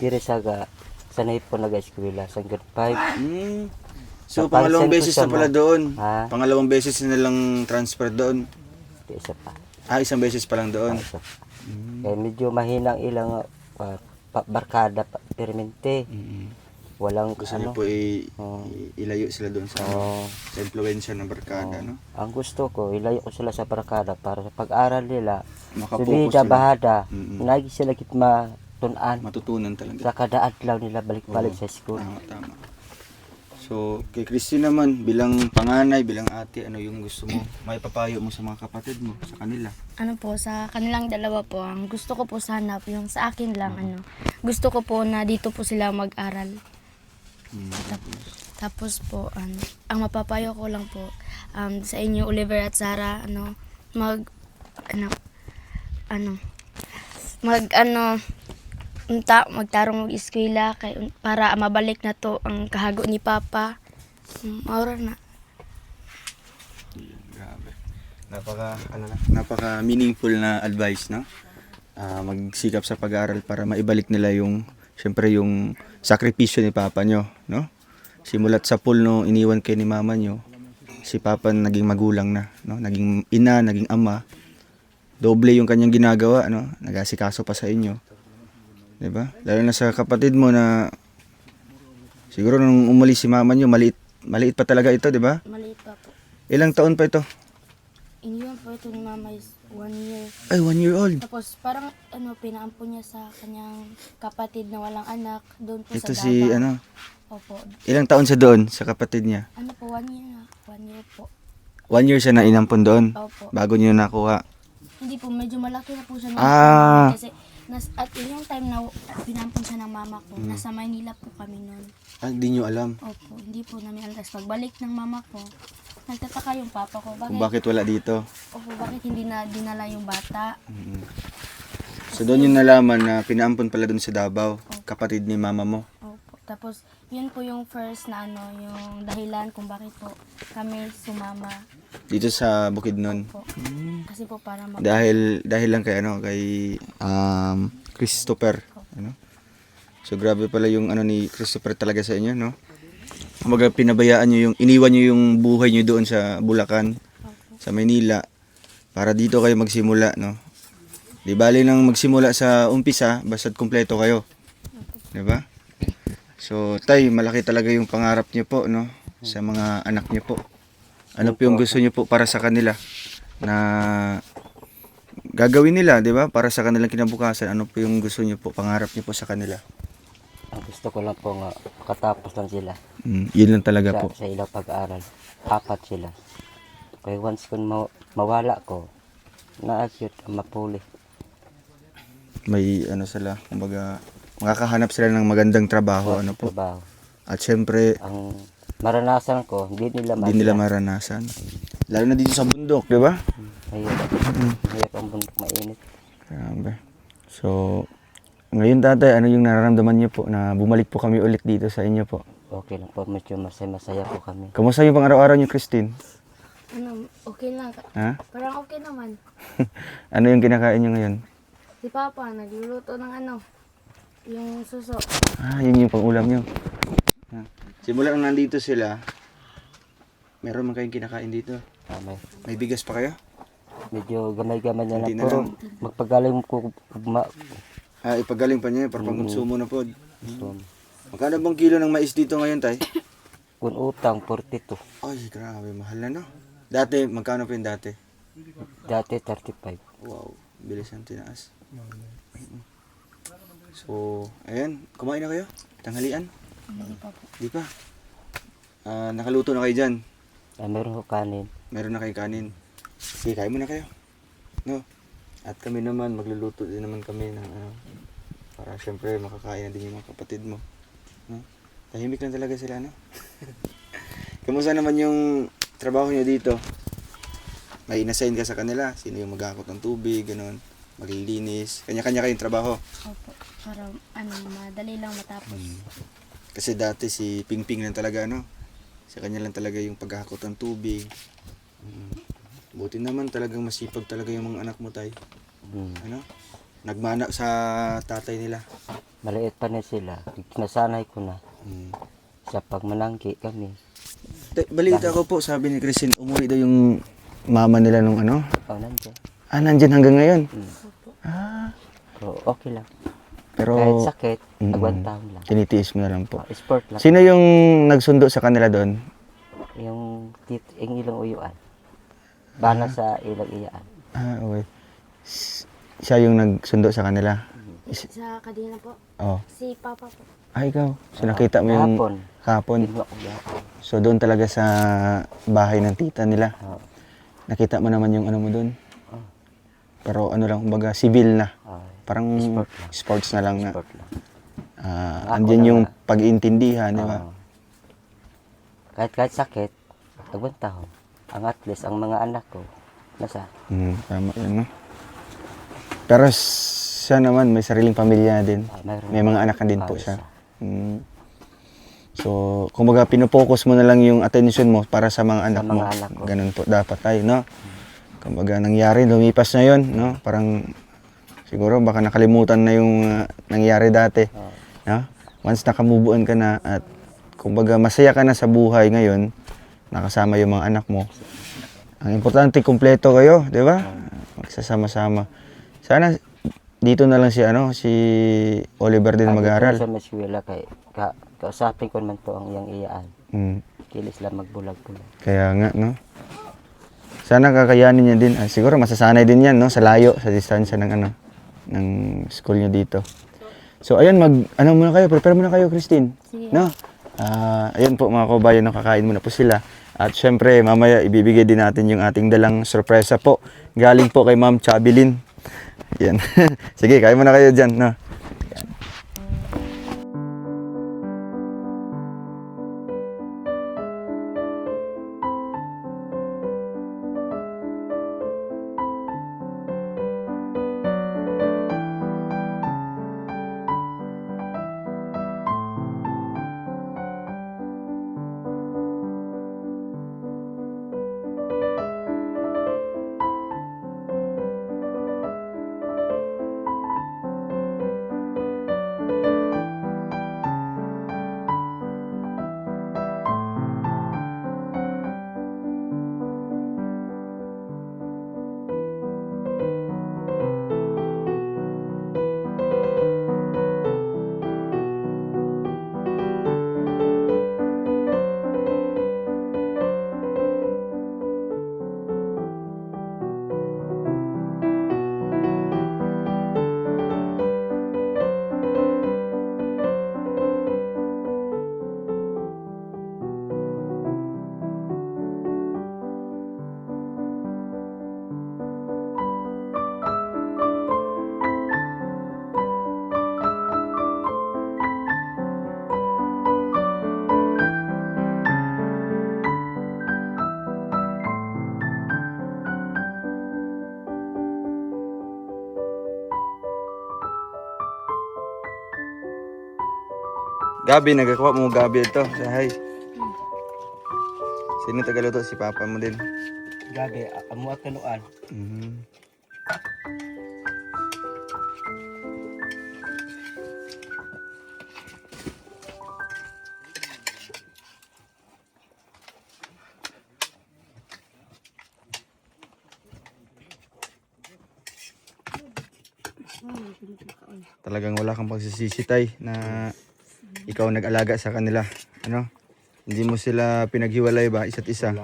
Dire sanay po nag-eskwela sa grade 5. So, Napansin pangalawang ko beses siya na pala mo. doon. Ha? Pangalawang beses na lang transfer doon. Isa pa. Isang beses pa lang doon. Isa pa. Kaya medyo mahinang ilang barkada permente. Walang Gusto niyo po ilayo sila doon sa Oo. influensya ng barkada, no? Ang gusto ko, ilayo ko sila sa barkada para sa pag-aral nila. Makapokus Subida, sila. bahada. Mm-mm. Lagi sila tunan Matutunan talaga. sa kada adlaw nila balik-balik Oo. sa school. Tama. So, kay Christine naman, bilang panganay, bilang ate, ano yung gusto mo? May papayo mo sa mga kapatid mo, sa kanila? Ano po, sa kanilang dalawa po, ang gusto ko po sana, yung sa akin lang, gusto ko po na dito po sila mag-aral. Tapos po, ang mapapayo ko lang po, sa inyo, Oliver at Sarah, magtarong mag-eskwela para mabalik na to ang kahago ni Papa. Maura na. Grabe. Napaka meaningful na advice, no? Magsikap sa pag-aaral para maibalik nila syempre yung sakripisyo ni Papa nyo, no? Simulat sa pool no iniwan kayo ni Mama nyo, si Papa naging magulang na, no? Naging ina, naging ama. Doble yung kanyang ginagawa, no? Nag-asikaso pa sa inyo. 'Di ba? Lalo na sa kapatid mo na siguro nung umalis si Mama nyo, maliit pa talaga ito, 'di ba? Maliit pa po. Ilang taon pa ito? Iniwan po ito ni Mama is 1 year. Ay, 1 year old. Tapos parang pinaampon niya sa kanyang kapatid na walang anak doon po Ito sa si Davao. Opo. ilang taon siya doon sa kapatid niya? Ano po, 1 year na. 1 year po. 1 year siya na inampon doon Opo. bago niyo nakuha. Hindi po, medyo malaki na po siya. Ah. Kasi at yung time na pinampon siya ng mama ko, nasa Maynila po kami noon. Hindi niyo alam Opo, hindi po namin alam. Tapos pagbalik ng mama ko, nagtataka yung papa ko. kung bakit wala dito. Opo, bakit hindi na dinala yung bata? So doon yung nalaman na pinaampon pala doon sa Davao, kapatid ni mama mo. Opo. Tapos, yun po yung first na yung dahilan kung bakit po kami sumama. Dito sa Bukidnon. Po. Kasi po para Dahil lang kay Christopher, ano? So grabe pala yung ni Christopher talaga sa inyo, no? Kumbaga pinabayaan niyo iniwan niyo yung buhay niyo doon sa Bulacan, sa Maynila para dito kayo magsimula, no? Di bali nang magsimula sa umpisa, basta't kumpleto kayo. 'Di ba? So, tay, malaki talaga yung pangarap niyo po, no? Sa mga anak niyo po. Ano po yung gusto niyo po para sa kanila na gagawin nila, 'di ba? Para sa kanilang kinabukasan, ano po yung gusto niyo po, pangarap niyo po sa kanila? Ang gusto ko lang po nga makatapos lang sila Yun lang talaga po. sa ilang pag-aral. 4 sila. Kaya once kung mawala ko, na-acute ang mapuli. May sila, kumbaga makakahanap sila ng magandang trabaho, ano po. Trabaho. At syempre, Ang maranasan ko, hindi nila hindi nila maranasan. Lalo na dito sa bundok, 'di ba? Mahirap ang bundok, mainit. Grabe. So, ngayon tatay, ano yung nararamdaman niyo po na bumalik po kami ulit dito sa inyo po? Okay lang po, medyo masaya po kami. Kamusta yung pang-araw-araw niyo, Christine? Okay lang. Ha? Parang okay naman. Ano yung kinakain niyo ngayon? Si Papa, nagluluto ng yung suso. Yun yung pang-ulam niyo. Simula nang nandito sila, meron man kayong kinakain dito. May bigas pa kayo? Medyo gamay-gamay na Hindi lang. na Pero lang. magpagaling ko, Ipagaling pa niya para pang-konsumo na po. so, Magkano bang kilo ng mais dito ngayon, tay? kung utang, 42. Ay, grabe, mahal na, no? Dati, magkano po yung dati? Dati, 35. Wow, bilis ang tinaas. So, ayan, kumain na kayo? Tanghalian? Hindi pa po. Di pa? Nakaluto na kayo dyan? Meron ko kanin. Meron na kayo kanin. Sige, kain muna kayo. No? At kami naman, magluluto din naman kami ng ano, para syempre makakain na din yung mga kapatid mo. No? Tahimik lang talaga sila, no? Kamusta naman yung trabaho nyo dito? May inassign ka sa kanila? Sino yung maghahakot ng tubig, ganun? Maglilinis? Kanya-kanya kayong trabaho? Opo. Para madali lang matapos. Kasi dati si Pingping lang talaga, no? Sa kanya lang talaga yung paghahakot ng tubig. Buti naman talagang masipag talaga yung mga anak mo, tay. Ano? Nagmana sa tatay nila. Maliit pa na sila. Nasanay ko na. Mm. Sa pagmanangki kami. Balita ko po, sabi ni Christine, umuwi daw yung mama nila nung ano? Nandiyan. Nandyan hanggang ngayon. So, okay lang. Pero Kahit sakit, agwantahon lang. tinitiis mo na lang po. Sport lang. Sino yung nagsundo sa kanila doon? Yung ilang uyuan. Bana sa ilang iyaan. Okay. Siya yung nagsundo sa kanila? Sa kadina po, Oh. si Papa po. Ikaw. So nakita mo yung Hapon. kahapon. Ginawa ko gahapon. So doon talaga sa bahay ng tita nila. Oo. Nakita mo naman yung ano mo doon. Pero ano lang, kumbaga, civil na. Parang Sport lang. sports na lang na. Sport lang. Andyan lang yung na. pag-iintindihan, di ba? Oo. Kahit sakit, agwantahon. Ang at least, ang mga anak ko, nasa. Tama yan, no? Pero siya naman, may sariling pamilya din. Mayroon May mga anak na din po isa. siya. So, kumbaga, pinopokus mo na lang yung attention mo para sa mga anak mga mo. anak ko. Ganun po dapat tayo, no? Kumbaga, nangyari, lumipas na yun, no? Parang, siguro, baka nakalimutan na yung nangyari dati. No? Once nakamubuan ka na at, kumbaga, masaya ka na sa buhay ngayon, nakasama yung mga anak mo. Ang importante, kumpleto kayo, di ba? Magsasama-sama. Sana, dito na lang si, si Oliver din mag-aaral. Sa eskwela kay kausapin ko naman po ang iyang iyaan. Kilis lang magbulag-bulag. Kaya nga, no? Sana kakayanin niya din. Siguro masasanay din yan, no? Sa layo, sa distansya ng ng school niyo dito. So, ayun, muna kayo, prepare muna kayo, Christine. Sige. No? Ayun po, mga kabayan, no? Kakain muna po sila. At syempre, mamaya, ibibigay din natin yung ating dalang sorpresa po. Galing po kay Ma'am Chabilin. Yan. Sige, kain muna kayo dyan, no? Gabi, nagakuha mo gabi ito. Sahay. Sino tagaluto? Si papa mo din. Gabi, amo at kanuan. Talagang wala kang pagsisisi, tay, na ikaw nag-alaga sa kanila. Ano? Hindi mo sila pinaghiwalay ba isa't isa?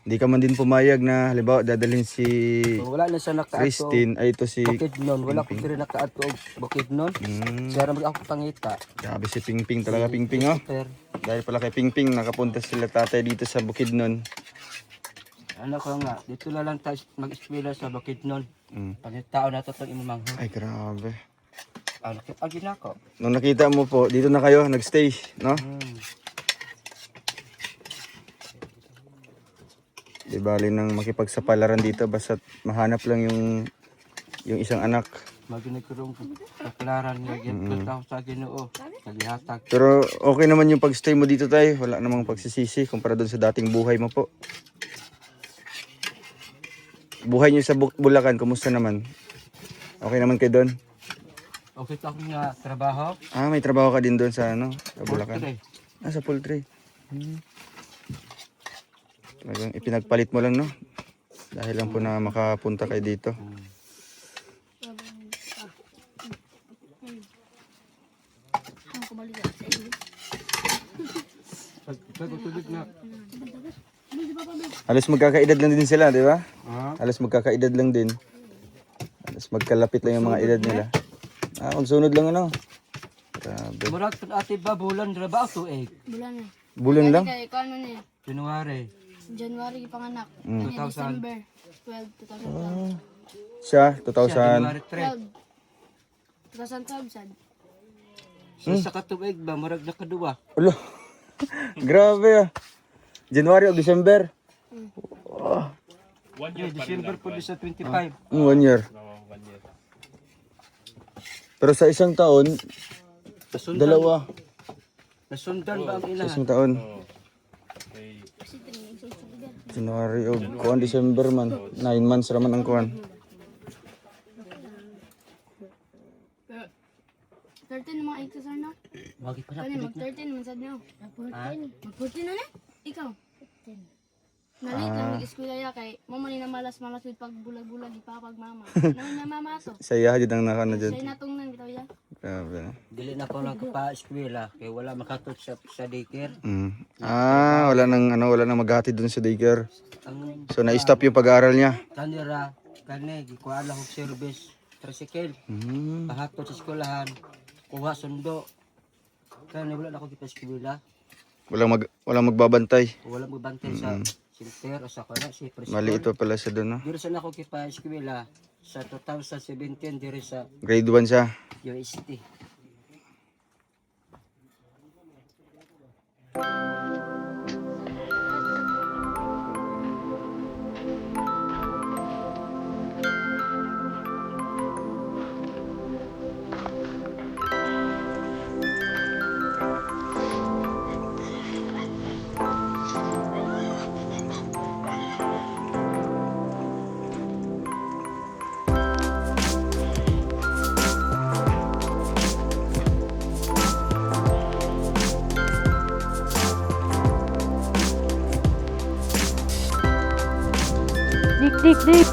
Hindi ka man din pumayag na halimbawa dadalhin si Wala na siya nakaato. Christine, ay ito si Bukidnon, wala ko Pingping. diri nakaato og Bukidnon. Hmm, Siya ra mag ako pangita. grabe si Pingping talaga, Pingping oh. Pero Dahil pala kay Pingping, nakapunta sila tatay dito sa Bukidnon. ano ko nga, dito na lang tayo mag-eskwela sa Bukidnon. Mm. Pangitao na to tong imong manghod. Ay, grabe. Ano agi na ko. Nung nakita mo po, dito na kayo, nagstay, no? Di bali nang makipagsapalaran dito, basta't mahanap lang yung isang anak. Maginigurong kaklaran nga gyud tao sa Ginoo. Nagihatag. Pero okay naman yung pagstay mo dito tayo, wala namang pagsisisi kumpara doon sa dating buhay mo po. Buhay niyo sa Bulacan, kumusta naman? Okay naman kayo doon? Okay ta akong nga trabaho. Ah, may trabaho ka din doon sa ano, sa Bulacan. Poultry. Ah, sa poultry. Talagang ipinagpalit mo lang, no? Dahil lang po na makapunta kayo dito. Tubig na. Halos magkakaedad lang din sila, di ba? Ah, Halos magkakaedad lang din. Halos magkalapit lang yung mga edad nila. Ah, magsunod lang ano. Grabe. murag pud ate ba bulan ra ba tuig? Bulan na. Bulan lang? Kaya ikaw ano niya? January. January panganak. Mm. Kanya December 12, 2012. Siya, Siya, 2000. January 3. 2012 sad. Siya sa katuig ba murag nakaduwa. Ulo. Grabe ah. January o December? Yeah, December po sa 25. 1 year. Pero sa isang taon, Nasundan, dalawa. nasundan ba ang Sa ilahan? isang taon. January o kuwan, December man. 9 months raman ang kuwan. Pero 13 naman ay kasar na. Wagi pa na. Kani mag 13 naman sad niyo. Mag 14 na na? Ikaw? 14. Nalit lang nag-eskwela ya kay mo man na malas-malas with pag bulag-bulag ipapag mama. Nang na mama to. Saya jud ang nakano Say dyan. natong nang bitaw ya. Grabe. Dili na ko lang pa-eskwela kay wala makatut sa daycare. Mm. Ah, wala nang maghatid dun sa daycare. Ang So na-stop yung pag-aaral niya. kanira kani gikuha lang og service tricycle. Mm. Pahatod sa eskwelahan. Kuha sundo. Kani wala na ako gipa-eskwela. Walang magbabantay. Wala mo bantay sa center o sa kana si principal. Mali ito pala siya doon, no? Diri sa nako gipa-eskwela sa 2017 diri sa Grade 1 siya. UST. Dik.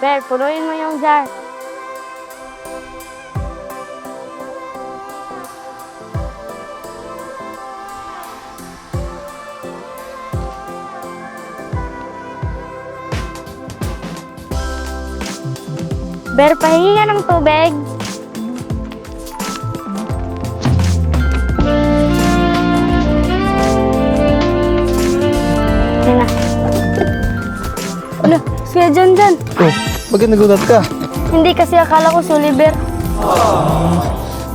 Ber, punuin mo yung jar. Ber, pahingi ka ng tubig. Yan na. Wala, siya dyan. Oh, bakit nagulat ka? Hindi kasi akala ko si Oliver.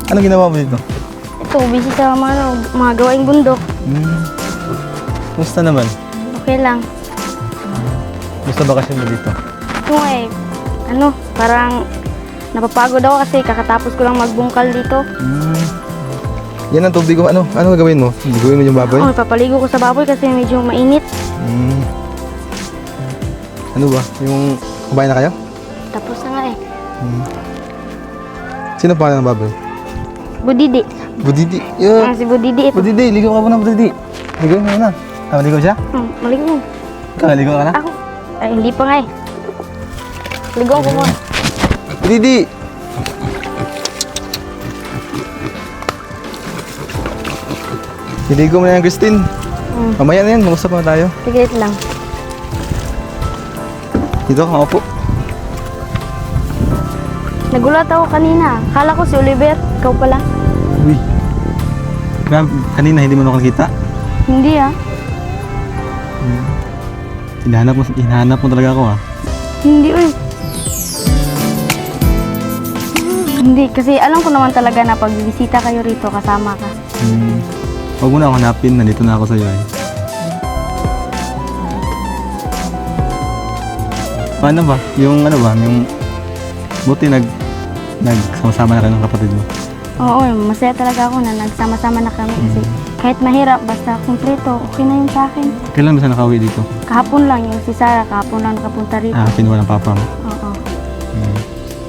Anong ginawa mo dito? Ito, busy sa mga gawaing bundok. Kumusta naman? Okay lang. Gusto bakasyon mo dito? Ito nga parang Napapagod ako kasi kakatapos ko lang magbungkal dito. Yan ang tubig ko. Ano gagawin mo? Liguin mo yung baboy? Oh, papaligo ko sa baboy kasi medyo mainit. Ano ba? Yung kumain na kayo? Tapos na nga eh. Sino pangalan ng baboy? Budidi. Budidi. Si Budidi ito. Budidi, ligaw ka muna, Budidi. Ligaw mo muna. Maligaw siya? Maligo. Ikaw, ligaw ka na? Ako. Ay, hindi pa nga eh. Ligo ko muna. Budidi! Ligaw mo na yan, Christine. Mamaya na yan, mag-usap na tayo. Sige lang. Dito, ako po. Nagulat ako kanina. Kala ko si Oliver. Ikaw pala. Uy. Kanina hindi mo nakakita? Hindi ah. Hinahanap mo talaga ako ah. Hindi uy. Hindi, kasi alam ko naman talaga na pag bisita kayo rito, kasama ka. Huwag mo na ako hanapin, nandito na ako sa'yo eh. Paano ba? Yung ano ba? Yung buti nagsama-sama na kayo ng kapatid mo. Oo, masaya talaga ako na nagsama-sama na kami kasi kahit mahirap, basta kumpleto, okay na yun sa akin. Kailan ba siya nakauwi dito? Kahapon lang yung si Sarah, kahapon lang nakapunta rito. Kinuha ng papa mo. Oo,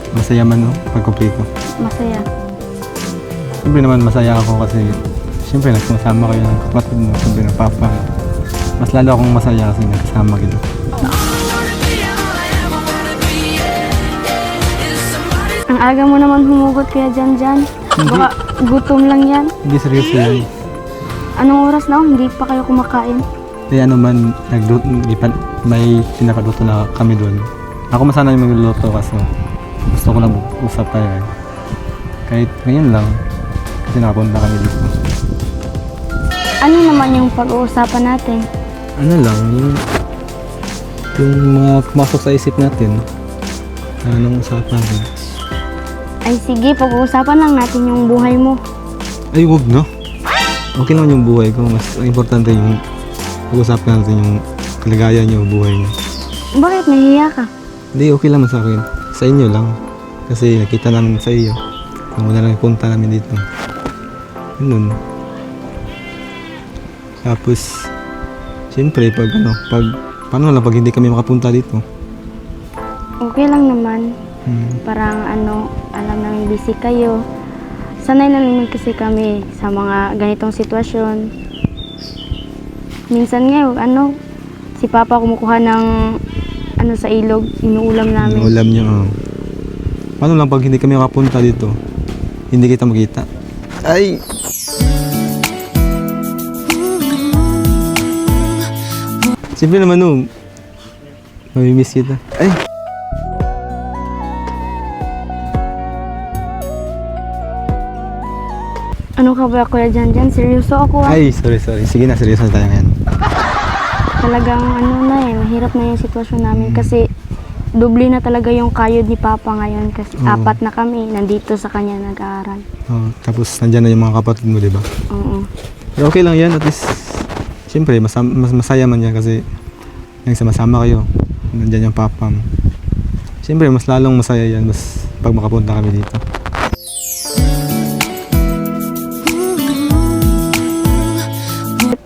Masaya man no, pag kumpleto. masaya. Siyempre naman masaya ako kasi siyempre nagsama kayo ng kapatid mo, siyempre ng papa mo. Mas lalo akong masaya kasi nagkasama kita. Ang aga mo naman humugot kaya dyan. Baka gutom lang yan. Hindi seryoso yan. Anong oras na? Hindi pa kayo kumakain. Kaya naman, may pinakaluto na kami doon. Ako masana yung magluluto kasi gusto ko na usap tayo eh. Kahit ngayon lang, kasi nakapunta kami dito. Ano naman yung pag-uusapan natin? Ano lang, yung mga pumasok sa isip natin, anong usapan natin. Ay sige, pag-uusapan lang natin yung buhay mo. Ay, huwag no. Okay naman yung buhay ko. Mas importante yung pag-usapan natin yung kalagayan niyo, buhay niyo. Bakit nahihiya ka? Hindi, okay lang sa akin. Sa inyo lang. Kasi nakita namin sa iyo. Nung una lang punta namin dito. Ganun. Tapos, siyempre, paano lang pag hindi kami makapunta dito? Okay lang naman. Parang alam namin busy kayo. Sanay na naman kasi kami sa mga ganitong sitwasyon. Minsan nga, si Papa kumukuha ng sa ilog, inuulam namin. Ulam niyo. Paano lang pag hindi kami makapunta dito? Hindi kita makita. Ay! Siyempre naman mamimiss kita. Ay! Ano ka ba, Kuya Janjan? Seryoso ako ah. Ay, sorry. Sige na, seryoso na tayo ngayon. Talagang mahirap na yung sitwasyon namin kasi doble na talaga yung kayod ni Papa ngayon kasi apat na kami nandito sa kanya nag-aaral. Tapos nandyan na yung mga kapatid mo, di ba? Oo. Pero okay lang yan, at least, siyempre, mas masaya man yan kasi nagsama-sama kayo. Nandyan yung papa mo. Siyempre, mas lalong masaya yan, mas pag makapunta kami dito.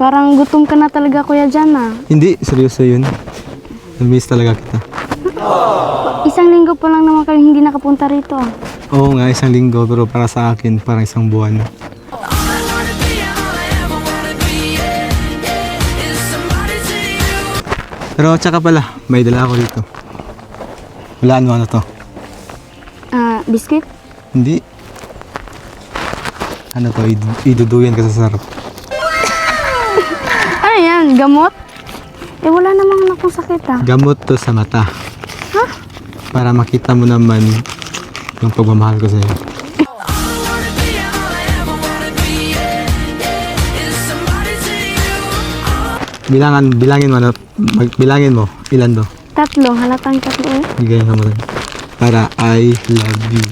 Parang gutom ka na talaga, Kuya Jan ah. Hindi, seryoso yun. Namiss talaga kita. Isang linggo pa lang naman kayo hindi nakapunta rito. Oo nga, isang linggo, pero para sa akin, parang isang buwan na. Pero tsaka pala, may dala ako dito. Walaan mo ano to? Biscuit? Hindi. Ano to, iduduyan ka sa sarap. Ano yan? Gamot? Wala namang akong sakit ah. Gamot to sa mata. Ha? Para makita mo naman yung pagmamahal ko sa'yo. Bilangin mo, ilan to? 3, halatang 3 eh. Bigay ka mo rin. Para I love you.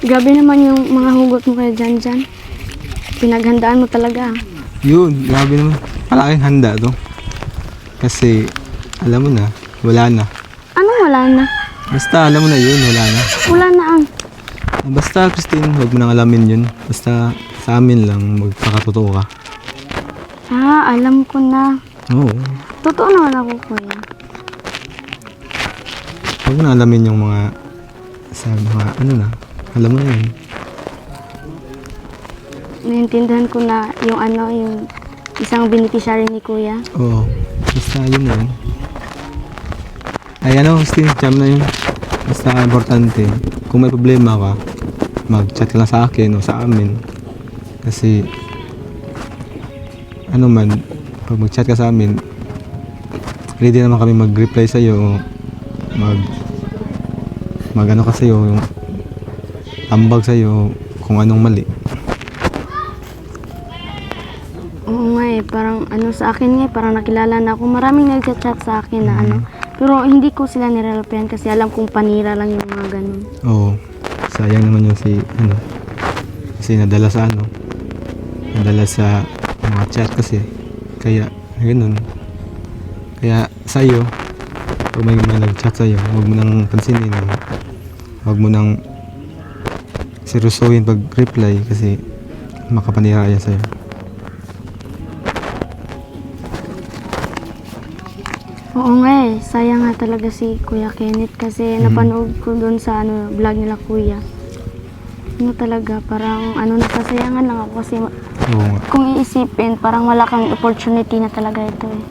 Grabe naman yung mga hugot mo kay Janjan. Pinaghandaan mo talaga. Yun, grabe naman. Palaking handa to. Kasi, alam mo na, wala na. Anong wala na? Basta, alam mo na yun, wala na. Wala na ang. Basta, Christine, huwag mo nang alamin yun. Basta, sa amin lang, magpakatotoo ka. Alam ko na. Oo. Totoo naman ako, kuya. Huwag mo nang alamin yung mga, sa mga, ano na, alam mo na yun. Naiintindihan ko na yung yung isang beneficiary ni kuya. Oo. Basta, yun na yun. Ay, ano, Christine, jam na yun. Basta, importante, kung may problema ka, mag-chat ka lang sa akin o sa amin. Kasi, ano man, pag mag-chat ka sa amin, ready naman kami mag-reply sa'yo o mag-ano ka sa'yo, yung tambag sa'yo kung anong mali. Oo nga parang sa akin nga parang nakilala na ako. Maraming nag-chat sa akin na pero hindi ko sila nirelapihan kasi alam kong panira lang yung mga ganun. Oo, sayang naman yung kasi nadala sa mga chat kasi, kaya ganun. Kaya sa'yo, kung may nag-chat sa'yo, huwag mo nang pansinin, huwag mo nang seryosohin pag-reply kasi makapanira yan sa'yo. Oo nga sayang nga talaga si Kuya Kenneth kasi napanood ko doon sa vlog nila kuya. Talaga, parang nasasayangan lang ako kasi Oo nga. kung iisipin, parang wala kang opportunity na talaga ito eh.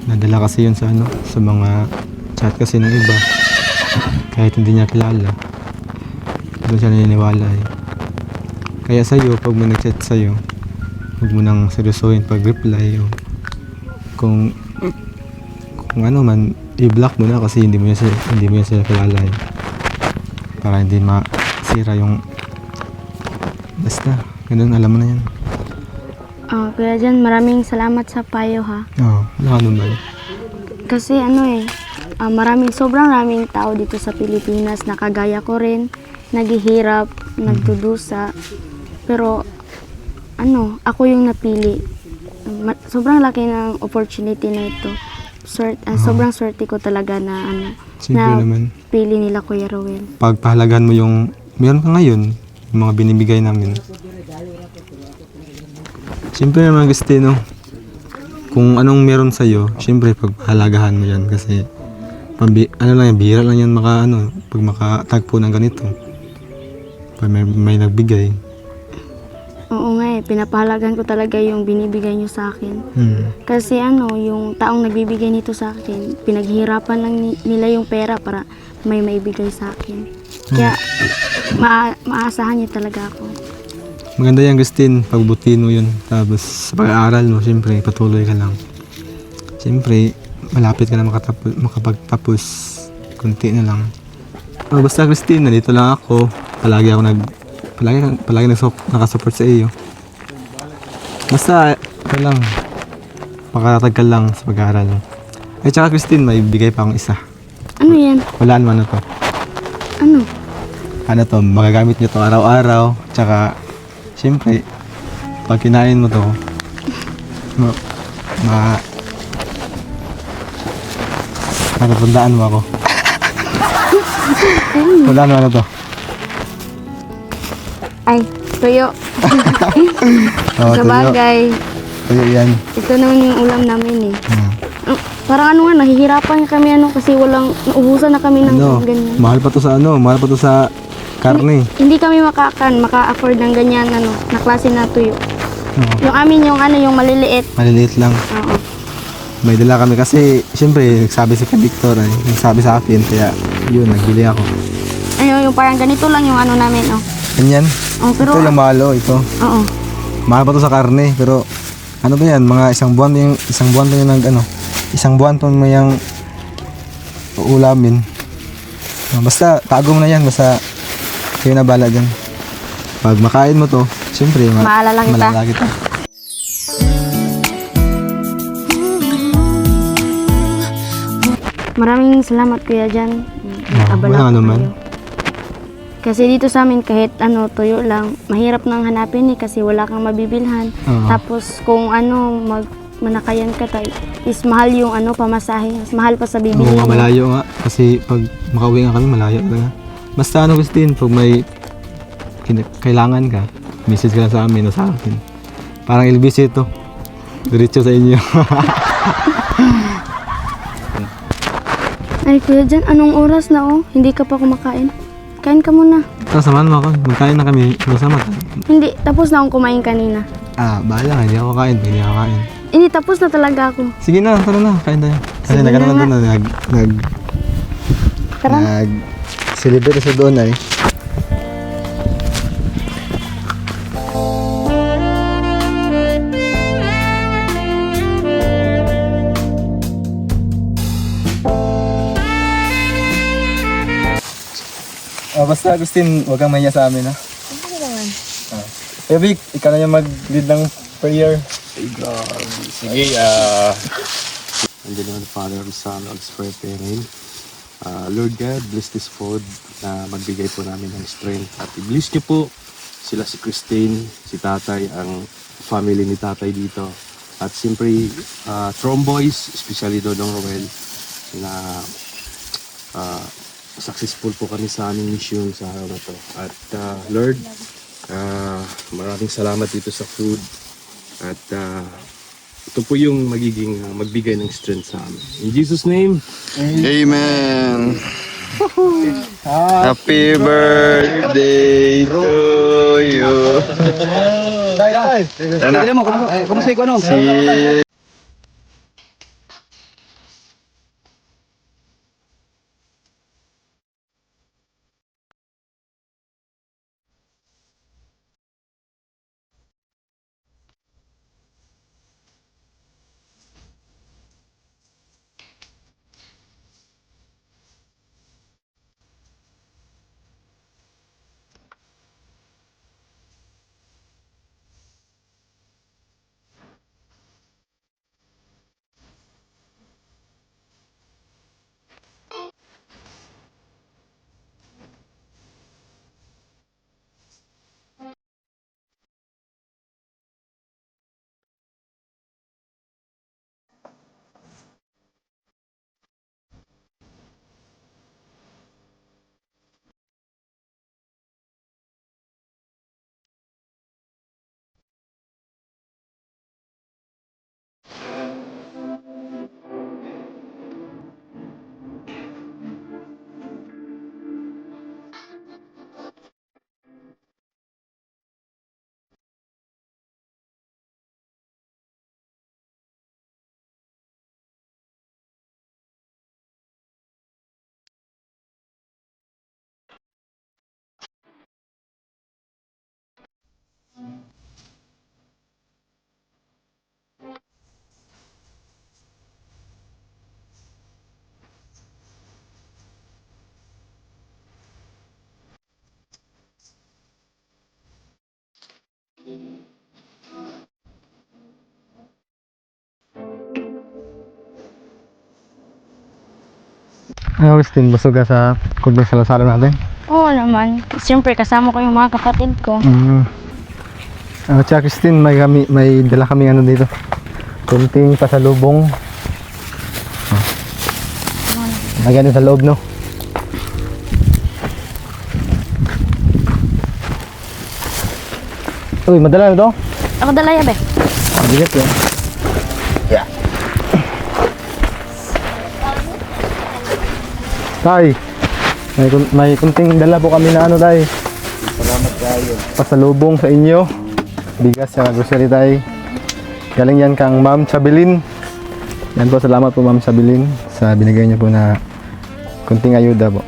Nadala kasi yun sa sa mga chat kasi ng iba. Kahit hindi niya kilala. Doon siya naniniwala eh. Kaya sa'yo, pag may nag-chat sa'yo, huwag mo nang seryosohin pag-reply o kung ano man, i-block mo na kasi hindi mo yan sila kilala eh. Para hindi masira yung basta, ganun, alam mo na yan. Kaya dyan, maraming salamat sa payo ha. Oo, wala ka naman. Kasi sobrang raming tao dito sa Pilipinas na kagaya ko rin, naghihirap, nagdudusa. Pero ako yung napili. Sobrang laki ng opportunity na ito. Sobrang swerte ko talaga na Siyempre naman. pili nila Kuya Rowel. Pagpahalagan mo yung meron ka ngayon, yung mga binibigay namin. Siyempre naman, Agustino, kung anong meron sa'yo, siyempre pagpahalagahan mo yan kasi bihira lang yan pag makatagpo ng ganito. Pag may nagbigay. Oo nga pinapahalagan ko talaga yung binibigay nyo sa akin. Kasi yung taong nagbibigay nito sa akin, pinaghihirapan lang nila yung pera para may maibigay sa akin. Kaya maasahan niyo talaga ako. Maganda yan, Christine, pagbutin mo yun. Tapos sa pag-aaral mo, siyempre patuloy ka lang. Siyempre, malapit ka na makapagtapos. Kunti na lang. Basta, Christine, nandito lang ako. Palagi nakasupport sa iyo. Basta, lang, makatatag ka lang sa pag-aaral. Ay, tsaka Christine, may bigay pa akong isa. Ano yan? Wala naman to. Ano? To, magagamit nyo to araw-araw. Tsaka, siyempre, pag kinain mo to, matatandaan mo ako. Wala naman to. Ay, tuyo. Oh, Sabagay. Tuyo yan. Ito naman yung ulam namin eh. Parang nahihirapan kami kasi naubusan na kami ng ganyan. Mahal pa to sa karne. Hindi kami maka-afford ng ganyan na klase na tuyo. Oo. Yung amin yung maliliit. Maliliit lang. Oo. May dala kami kasi, siyempre, nagsabi si Victor, nagsabi sa akin, kaya yun, nagbili ako. Yung parang ganito lang yung namin, Ganyan? pero Ito yung mahal, ito. oo. Mahal pa to sa karne, pero ano ba yan, mga isang buwan pa yung uulamin. Basta, tago mo na yan, basta kayo na bala dyan. Pag makain mo to, siyempre, Maalala kita. maalala kita. Maraming salamat kuya dyan. Wala Abala ko naman. kayo. Kasi dito sa amin kahit ano tuyo lang, mahirap nang hanapin kasi wala kang mabibilhan. Oo. Tapos kung ano manakayan ka tayo, is mahal yung pamasahe, mas mahal pa sa bibili Oo nga, mo. malayo nga. Kasi pag makauwi nga kami, malayo talaga. Basta Agustin, pag may kailangan ka, message ka lang sa amin o sa akin. Parang LBC ito. Diretso sa inyo. Ay kuya dyan, anong oras na Hindi ka pa kumakain. Kain ka muna. Samahan mo ako. Magkain na kami. Masama. Hindi, tapos na akong kumain kanina. Bahala ka. Hindi ako kain. Hindi ako kain. Hindi, tapos na talaga ako. Sige na, tara na. Kain tayo. Kasi Sige nagano na man doon na Tara. celebrate sa doon ay. Basta Agustin, huwag kang mahiya sa amin ha. Ano naman? Vic, ikaw na yung mag-lead ng prayer. Sige, In the name of the Father, of the Son, of the Spirit, Amen. Lord God, bless this food na magbigay po namin ng strength. At i-bless niyo po sila si Christine, si Tatay, ang family ni Tatay dito. At siyempre, Tromboys, especially Dodong Roel, na successful po kami sa aming mission sa araw na to. At Lord, maraming salamat dito sa food. At ito po yung magiging magbigay ng strength sa amin. In Jesus' name, Amen. Happy birthday to you. Si Agustin, busog ka sa kudbang salasalan natin. Oo naman. Siyempre, kasama ko yung mga kapatid ko. Tsaka Christine, may dala kami ano dito. Kunting pasalubong. Lagyan din sa loob, no? Uy, madala na to? Ako dala yabe. Bigat yun. Tay, may kunting dala po kami na ano, Tay. Salamat kayo. Pasalubong sa inyo. Bigas sa grocery, Tay. Galing yan kang Ma'am Chabilin. Yan po, salamat po Ma'am Chabilin sa binigay niyo po na kunting ayuda po.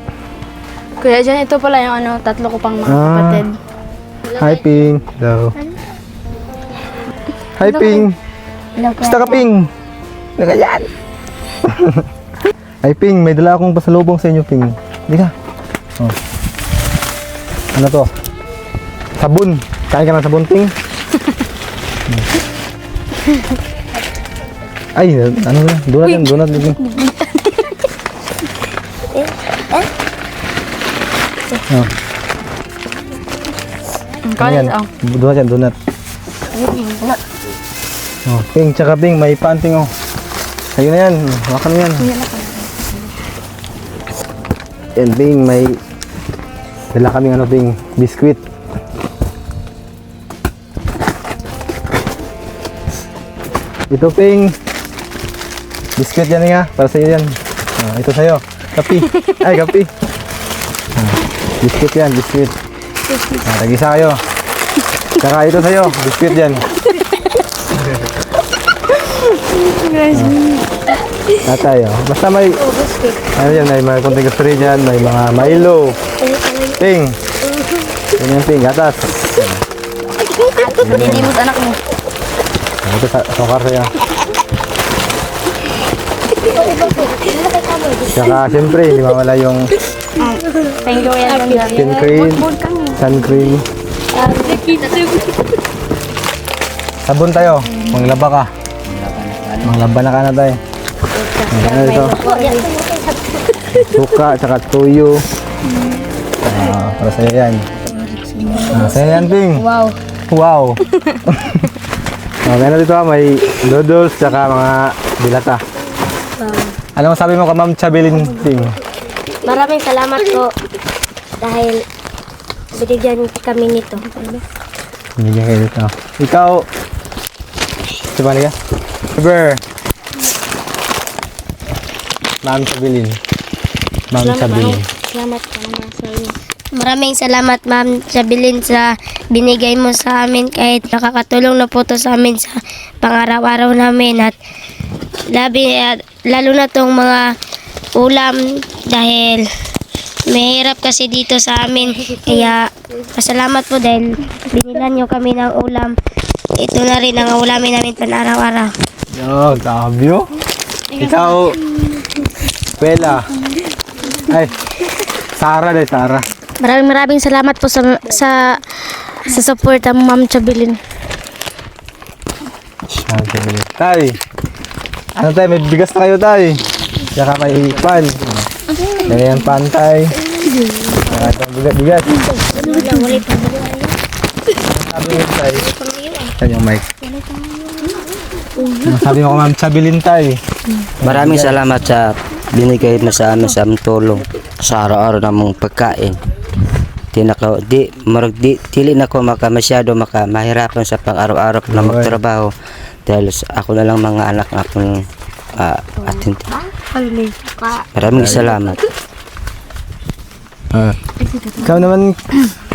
Kuya, dyan ito pala yung tatlo ko pang mga Ah. kapatid. Hi, Ping. Hello. Hi, Ping. Gusto ka, Ping? Nagayan. Hi, Ping. May dala akong pasalubong sa inyo, Ping. Hindi ka. Oh. Ano to? Sabon. Kain ka ng sabon, Ping? Ay, ano na? Donut yan, donut. Oh. Ano yan? Donut yan, donut. Oh, Ping, tsaka Ping, may panting oh. Ayun na yan, hawakan mo yan. Yan Ping, may dala kaming ano Ping, biskuit. Ito Ping, biskuit yan nga, para sa iyo yan. Ito sa'yo, kapi. Ay, kapi. Biskuit yan, biskuit. Tag-isa kayo. Tsaka ito sa'yo, biskuit yan. Tatay, oh. Basta may, ano yan, may mga konting gusto rin yan, may mga Milo. Ping. Yan yung Ping, gatas. Hindi mo anak mo. Ito sa sokar sa'yo. Tsaka siyempre, hindi mawala yung Thank you yan. skin cream, sun cream. Sabon tayo, manglaba ka. Manglaba na ka na tayo. Ano dito? Suka, tsaka tuyo. Para sa'yo yan. Sa'yo yan, Ping. Wow. Wow. Okay na dito may noodles, tsaka mga dilata. Ano masabi mo ka Ma'am Chabilin, Ping? Maraming salamat po dahil binigyan kami nito. Binigyan kayo dito. Ikaw, si Malia? Ber. Ma'am Chabilin. Ma'am Chabilin. Salamat po naman sa inyo. Maraming salamat Ma'am Chabilin sa binigay mo sa amin kahit nakakatulong na po to sa amin sa pang-araw-araw namin at lalo na tong mga ulam dahil mahirap kasi dito sa amin kaya pasalamat po dahil binilan nyo kami ng ulam. Ito na rin ang ulamin namin pan-araw-araw. Yo, grabe oh. Ikaw, Bella. Ay, Sarah deh, Sarah. Maraming salamat po sa support ng Ma'am Chabilin. Tay, ano tayo, may bigas na kayo tay. Saka may pan. Ganyan pan tay. Saka itong bigas. Sabi mo tay. Saan yung mic? Sabi mo ko Ma'am Chabilin tay. Maraming salamat sa binigay mo sa amin sa aming tulong sa araw-araw namong pagkain. Dili na ko masyado mahirapan sa pang-araw-araw na magtrabaho dahil ako na lang mga anak na akong atin. Maraming salamat. Ikaw naman,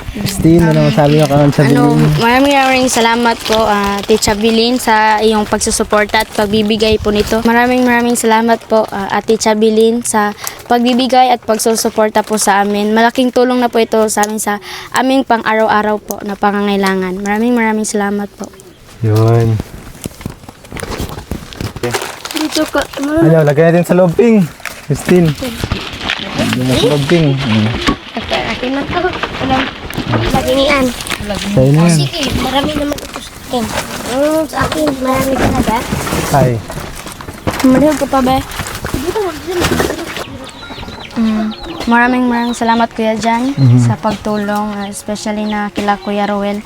Christine, ano masabi mo ka Ma'am Chabilin? Maraming salamat po, Ate Chabilin, sa iyong pagsusuporta at pagbibigay po nito. Maraming salamat po, Ate Chabilin, sa pagbibigay at pagsusuporta po sa amin. Malaking tulong na po ito sa amin sa aming pang-araw-araw po na pangangailangan. Maraming salamat po. Yun. Dito ka. Ano, lagay natin sa loob, Ping. Christine. Lagay mo sa loob, Ping. Akin na to. Lagingian. Sa'yo na yan. Sige, marami naman ito sa akin. Sa akin, marami talaga. Ay. Malihog ka pa ba? Maraming salamat Kuya Jan sa pagtulong, especially na kila Kuya Roel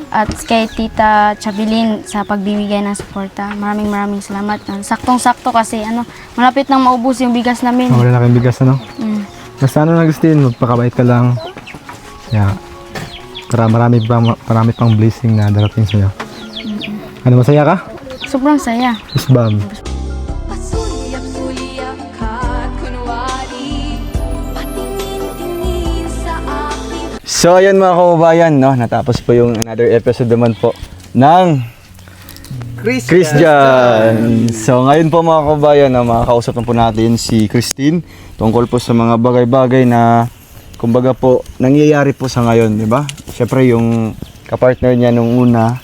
at kay Tita Chabilin sa pagbibigay ng suporta. Maraming salamat. Saktong-sakto kasi malapit nang maubos yung bigas namin. Wala na kayong bigas, ano? Basta ano na Christine, magpakabait ka lang. Yeah. Para marami pang blessing na darating sa'yo. Ano, masaya ka? Sobrang saya. Isbam. Pasuyap-suyap ka kunwari patingin-tingin sa akin. So ayan mga kababayan, no? Natapos po yung another episode naman po ng Christian. So ngayon po mga kababayan, makakausap na po natin si Christine tungkol po sa mga bagay-bagay na kumbaga po nangyayari po sa ngayon, di ba? Syempre yung kapartner niya nung una,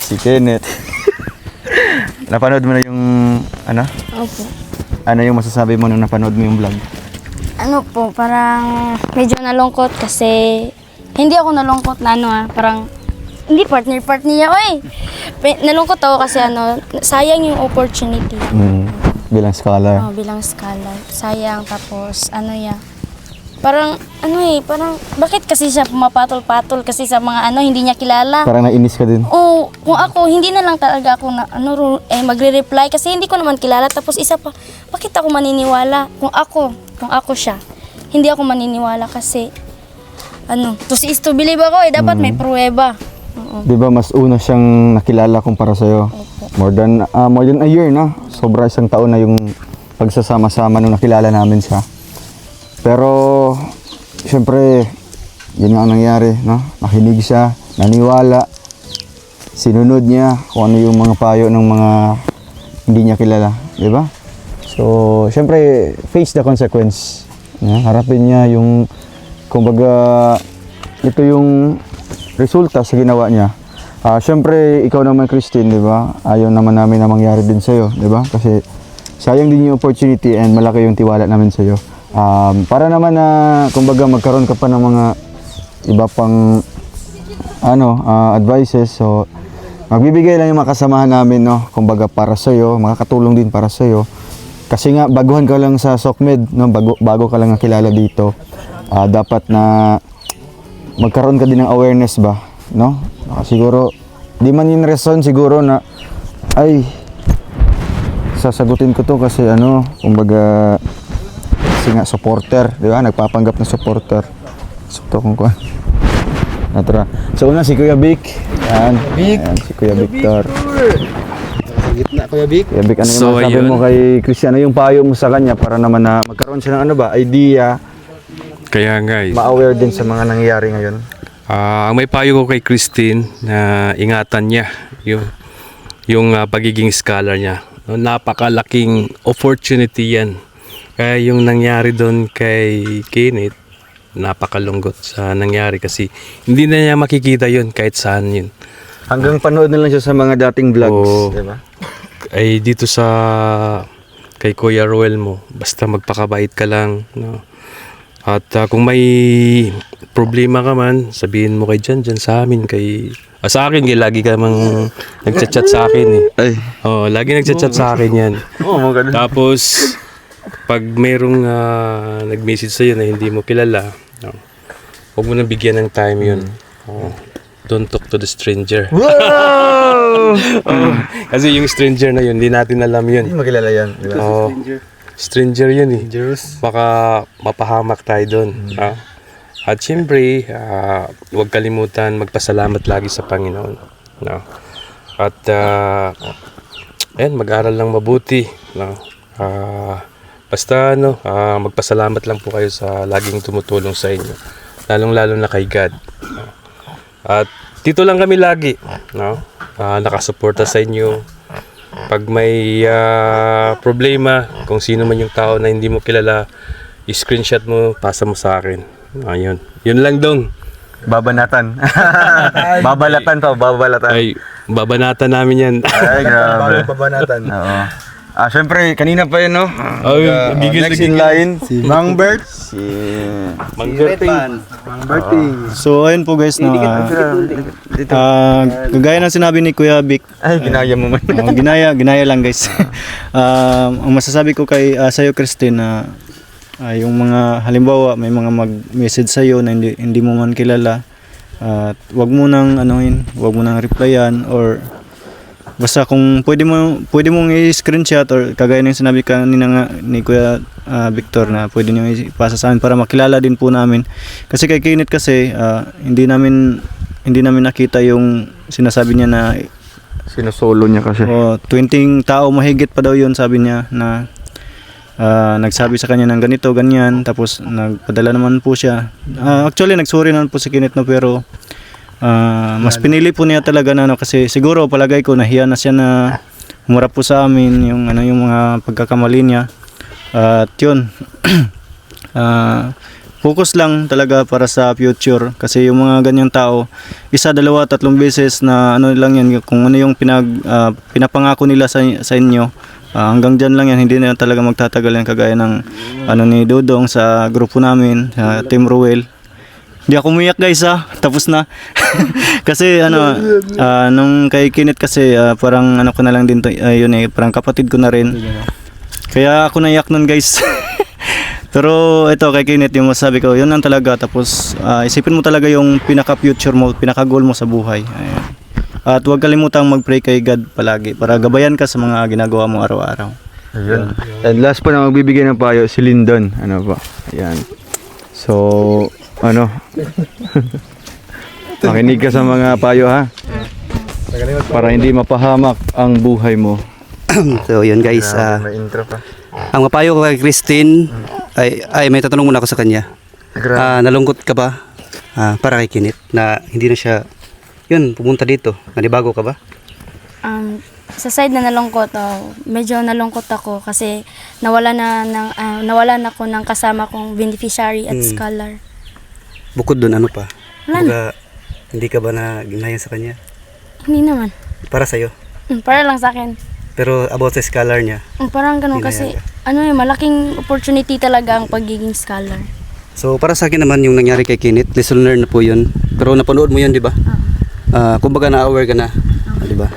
si Kenneth. Napanood mo na yung Opo. Ano yung masasabi mo nung napanood mo yung vlog? Parang medyo nalungkot kasi hindi ako nalungkot na parang hindi partner niya. Oy! Nalungkot ako kasi sayang yung opportunity. Bilang scholar. Bilang scholar. Sayang tapos parang parang bakit kasi siya pumapatol-patol kasi sa mga hindi niya kilala. Parang nainis ka din. Oo, kung ako, hindi na lang talaga ako na, magre-reply kasi hindi ko naman kilala. Tapos isa pa, bakit ako maniniwala? Kung ako siya, hindi ako maniniwala kasi, to see is to believe ako dapat may pruweba. Oo. Di ba mas una siyang nakilala kumpara sa'yo? More than a year na. Sobra isang taon na yung pagsasama-sama nung nakilala namin siya. Pero, siyempre, yun nga ang nangyari, no? Nakinig siya, naniwala, sinunod niya kung ano yung mga payo ng mga hindi niya kilala, di ba? So, siyempre, face the consequence. Harapin niya yung, kumbaga, ito yung resulta sa ginawa niya. Siyempre, ikaw naman, Christine, di ba? Ayaw naman namin na mangyari din sa'yo, di ba? Kasi sayang din yung opportunity and malaki yung tiwala namin sa'yo. Para naman na, kumbaga, magkaroon ka pa ng mga iba pang advices. So, magbibigay lang yung mga kasamahan namin, no? Kumbaga, para sa'yo, makakatulong din para sa'yo. Kasi nga, baguhan ka lang sa SOCMED, no? Bago ka lang nakilala dito. Dapat na magkaroon ka din ng awareness ba, no? Siguro, di man yung reason siguro na, ay, sasagutin ko to kasi kumbaga, kasi nga supporter, di ba? Nagpapanggap na supporter. Sukto kung kuhan. Natra. So una si Kuya Vic. Yan. Si Kuya Victor. Sa gitna, Kuya Vic. Kuya Vic, ano yung So, masabi ayun. mo kay Christian? Ano yung payo mo sa kanya para naman na magkaroon siya ng idea, Kaya guys, ma-aware din sa mga nangyayari ngayon? ang may payo ko kay Christine na ingatan niya yung pagiging scholar niya. Napakalaking opportunity yan. Kaya yung nangyari doon kay Kenneth, napakalungkot sa nangyari kasi hindi na niya makikita yun kahit saan yun. Hanggang panood na lang siya sa mga dating vlogs, Oo. di ba? Ay dito sa kay Kuya Roel mo, basta magpakabait ka lang, no? At kung may problema ka man, sabihin mo kay Jan sa amin, sa akin, lagi ka mang nagchat-chat sa akin eh. Ay. Lagi nagchat-chat sa akin yan. Ganun. Tapos, pag mayroong nag-message sa'yo na hindi mo kilala, huwag mo na bigyan ng time yun. Don't talk to the stranger. Wow! Kasi yung stranger na yun, hindi natin alam yun. Hindi makilala yan, di ba? Stranger yun eh. Baka mapahamak tayo doon. At syempre, huwag kalimutan magpasalamat lagi sa Panginoon. No? At mag-aral lang mabuti. No? Basta magpasalamat lang po kayo sa laging tumutulong sa inyo. Lalong-lalo na kay God. No? At dito lang kami lagi. No? Nakasuporta sa inyo. Pag may problema, kung sino man yung tao na hindi mo kilala, i-screenshot mo, pasa mo sa akin. Ayun. Yun lang dong. Babanatan. Babalatan to, babalatan. Ay, babanatan namin yan. Ay, grabe. Babanatan. Oo. Syempre, kanina pa yun, no? Gigil na Next in gigil. line, Si Mang Bert. si... Mang Berting. Mang Berting. So, ayun po guys, no. Dito. Gaya ng sinabi ni Kuya Vic, Ay, ginaya mo man. ginaya lang guys. Ang masasabi ko kay sa'yo Christine na yung mga halimbawa may mga mag-message sa'yo na hindi mo man kilala, at wag mo nang wag mo nang replyan, or basta kung pwede mong i-screenshot, or kagaya ng sinabi kanina nga ni Kuya Victor na pwede niyo ipasa sa amin para makilala din po namin. Kasi kay Kenneth kasi hindi namin nakita yung sinasabi niya na Sinusolo niya kasi. 20 tao mahigit pa daw yun, sabi niya, na nagsabi sa kanya ng ganito, ganyan, tapos nagpadala naman po siya. Actually nagsorry naman po si Kenneth, no, pero mas pinili po niya talaga na kasi siguro palagay ko nahiya na siya na humarap po sa amin yung mga pagkakamali niya. At yun, focus lang talaga para sa future, kasi yung mga ganyang tao, 1, 2, 3 beses na lang yan, kung ano yung pinapangako nila sa inyo, hanggang dyan lang yan, hindi na talaga magtatagal yan, kagaya ng ni Dodong sa grupo namin, sa Team Ruel. Hindi ako umiyak guys tapos na. Kasi nung kay Kenneth kasi parang ko na lang din to, yun parang kapatid ko na rin. Kaya ako naiyak nun guys. Pero ito kay Kenneth, yung masabi ko, yun lang talaga. Tapos isipin mo talaga yung pinaka-future mo, pinaka-goal mo sa buhay. Ayan. At huwag kalimutang mag-pray kay God palagi para gabayan ka sa mga ginagawa mo araw-araw. Ayun. And last po na magbibigay ng payo si Lyndon. Ano ba? Ayan. So, ano? Makinig ka sa mga payo ha. Para hindi mapahamak ang buhay mo. So yun guys, May intro pa. ang mapayo ko kay Christine ay may tatanong muna ako sa kanya. Nalungkot ka ba para kay Kenneth na hindi na siya yun pumunta dito? Nanibago ka ba? Sa side na nalungkot, medyo nalungkot ako kasi nawalan ako ng kasama kong beneficiary at scholar. Bukod doon ano pa? Wala na. Baga, hindi ka ba na ginayan sa kanya? Hindi naman. Para sa'yo? Para lang sa akin. Pero about sa scholar niya? Parang ganun kasi, malaking opportunity talaga ang pagiging scholar. So para sa akin naman yung nangyari kay Kenneth, lesson learned na po yun. Pero napanood mo yun, di ba? Kumbaga na-aware ka na, di ba?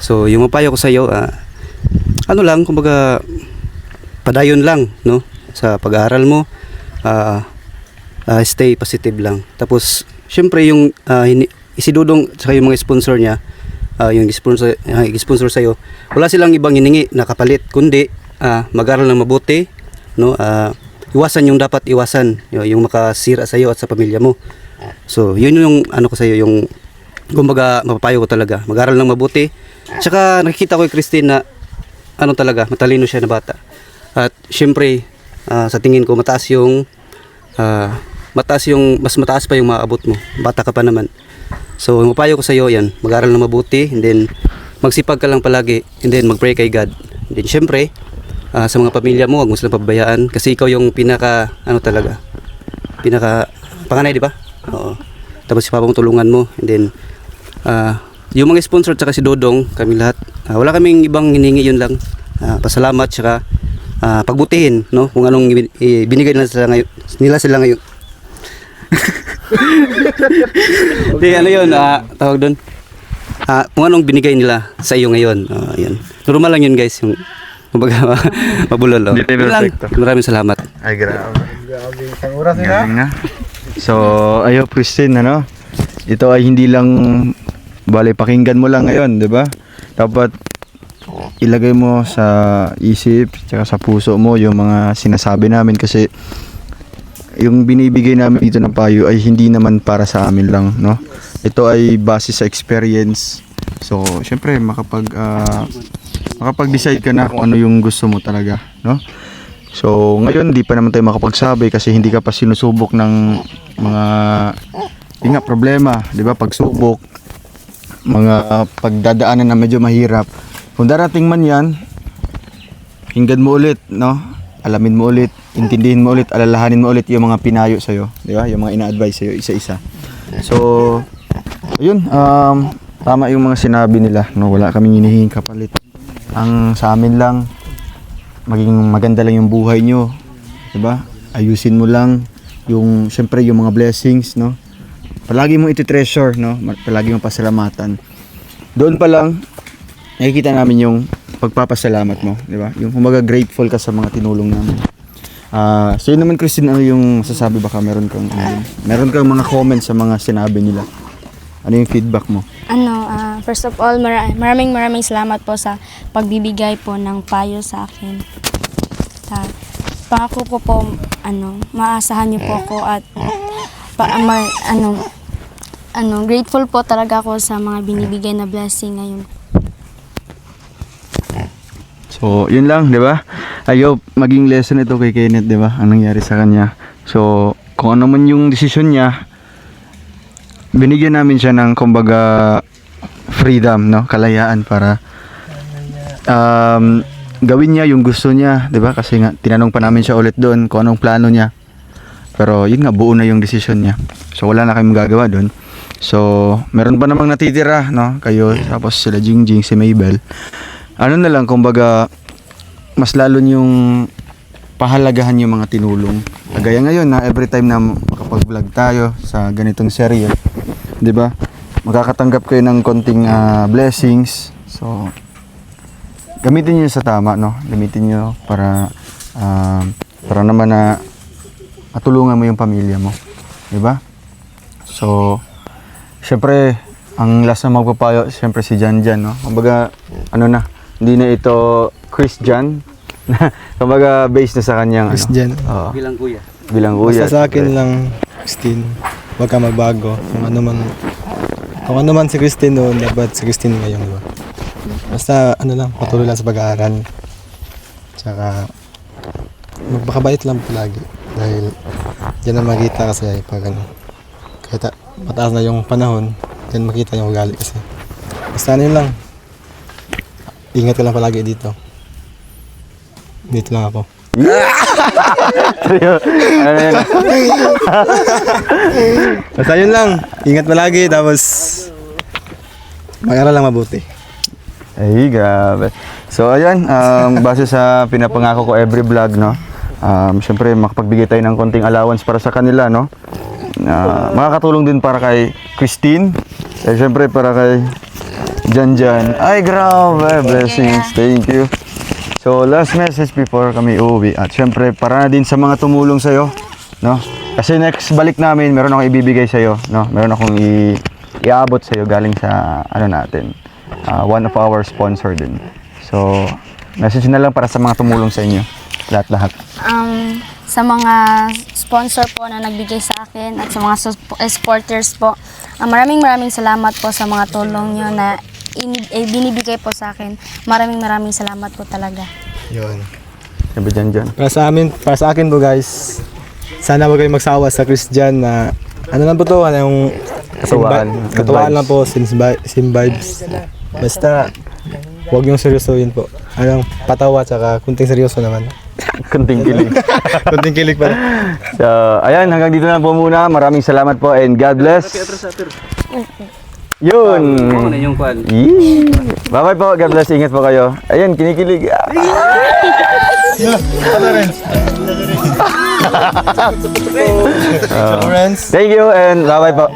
So yung mapayo ko sa iyo, kumbaga padayon lang, no? Sa pag-aaral mo, stay positive lang. Tapos syempre yung si Dudong at yung mga sponsor niya, yung sponsor sa iyo, wala silang ibang hiningi na kapalit kundi mag-aral ng mabuti, no? Iwasan yung dapat iwasan, yung makasira sa iyo at sa pamilya mo. So yun yung ano ko sa iyo, yung kumbaga mapapayo ko talaga, mag-aral ng mabuti. Tsaka nakikita ko kay Christine na talaga, matalino siya na bata. At syempre sa tingin ko mas mataas pa yung maaabot mo. Bata ka pa naman. So mapayo ko sa iyo yan, mag-aral ng mabuti, and then magsipag ka lang palagi, and then mag-pray kay God. And then syempre sa mga pamilya mo, huwag mo silang pabayaan kasi ikaw yung pinaka panganay, di ba? Oo. Tapos si Papang tulungan mo, and then yung mga sponsor tsaka si Dodong, kami lahat, wala kaming ibang hiningi, yun lang. Pasalamat tsaka pagbutihin, no? Kung anong binigay nila sila ngayon. Di, ano yun, tawag doon? Kung anong binigay nila sa iyo ngayon. Yan. Normal lang yun guys, yung kumbaga mabulol. Hindi perfecto. Maraming salamat. Ay, grabe. Isang oras na. So, ayo Christine, ito ay hindi lang pakinggan mo lang ngayon, di ba? Dapat ilagay mo sa isip tsaka sa puso mo yung mga sinasabi namin kasi yung binibigay namin dito ng payo ay hindi naman para sa amin lang, no? Ito ay base sa experience. So, syempre makapag-decide ka na kung ano yung gusto mo talaga, no? So, ngayon di pa naman tayo makapagsabi kasi hindi ka pa sinusubok ng mga problema, 'di ba? Pagsubok, mga pagdadaanan na medyo mahirap. Kung darating man 'yan, hinggan mo ulit, no? Alamin mo ulit, intindihin mo ulit, alalahanin mo ulit yung mga pinayo sa iyo, 'di ba? Yung mga ina-advise sa iyo isa-isa. So, ayun, tama yung mga sinabi nila, no? Wala kaming hinihinging kapalit. Ang sa amin lang, maging maganda lang yung buhay nyo, diba? Ayusin mo lang yung, syempre yung mga blessings, no? Palagi mong iti-treasure, no? Palagi mong pasalamatan. Doon pa lang nakikita namin yung pagpapasalamat mo, diba? Yung kumbaga grateful ka sa mga tinulong namin. So yun naman Christine, ano yung sasabi, baka meron kang mga comments sa mga sinabi nila? Ano yung feedback mo? First of all, maraming salamat po sa pagbibigay po ng payo sa akin. Pangako ko po, maasahan niyo po ako at grateful po talaga ako sa mga binibigay na blessing ngayon. So, yun lang, di ba? Ayaw maging lesson ito kay Kenneth, di ba? Ang nangyari sa kanya. So, kung ano man yung decision niya, binigyan namin siya ng kumbaga freedom, no? Kalayaan para gawin niya yung gusto niya, 'di ba? Kasi nga tinanong pa namin siya ulit doon kung anong plano niya. Pero yun nga, buo na yung decision niya. So wala na kayong magagawa doon. So meron pa namang natitira, no? Kayo, tapos sila Jingjing, si Maybel. Ano na lang, kumbaga mas lalo yung pahalagahan yung mga tinulong. Kagaya ngayon na every time na makapag-vlog tayo sa ganitong serye, 'di ba? Makakatanggap kayo ng konting blessings. So gamitin niyo sa tama, no? Gamitin niyo para naman na matulungan mo yung pamilya mo. Di ba? So, syempre, ang last na magpapayo, syempre si Janjan, no? Kumbaga, ano na, hindi na ito Christian. Kumbaga, based na sa kanyang, Christian. Oo, Bilang kuya. bilang kuya. Basta sa akin lang, Christine, huwag ka magbago. Kung ano man si Christine noon, dapat si Christine ngayon, di ba? Basta ano lang, patuloy lang sa pag-aaral. Tsaka, magpakabait lang palagi. Dahil, diyan na makita kasi pag ano, kahit mataas na yung panahon, diyan makita yung ugali kasi. Basta ano yun lang, ingat ka lang palagi dito. Dito lang ako. Ano yun? Basta yun lang, ingat palagi, tapos mag-aral lang mabuti. Ay, grabe. So, ayan, base sa pinapangako ko every vlog, no? Siyempre, makapagbigay tayo ng konting allowance para sa kanila, no? Makakatulong din para kay Christine. Eh, siyempre, para kay Janjan. Ay, grabe. Blessings. Thank you. So, last message before kami uuwi. At siyempre, para na din sa mga tumulong sa'yo, no? Kasi next balik namin, meron akong ibibigay sa'yo, no? Meron akong iaabot sa'yo galing sa, ano natin, one of our sponsor din. So, message na lang para sa mga tumulong sa inyo. Lahat-lahat. Sa mga sponsor po na nagbigay sa akin at sa mga supporters po, maraming salamat po sa mga tulong nyo na binibigay po sa akin. Maraming salamat po talaga. Yun. Sabi Janjan. Para sa akin po guys, sana huwag kayong magsawa sa Christian na ano lang po to, yung Katuwaan. Good katuwaan vibes. lang po, sim vibes. Basta huwag yung seryosohin po. Anong patawa tsaka kunting seryoso naman. Kunting kilig. Kunting kilig pa. So, ayan, hanggang dito na po muna. Maraming salamat po and God bless. Yun. yung kwan. Yee. Bye-bye po. God bless. Ingat po kayo. Ayan, kinikilig. Friends. Thank you and bye-bye po.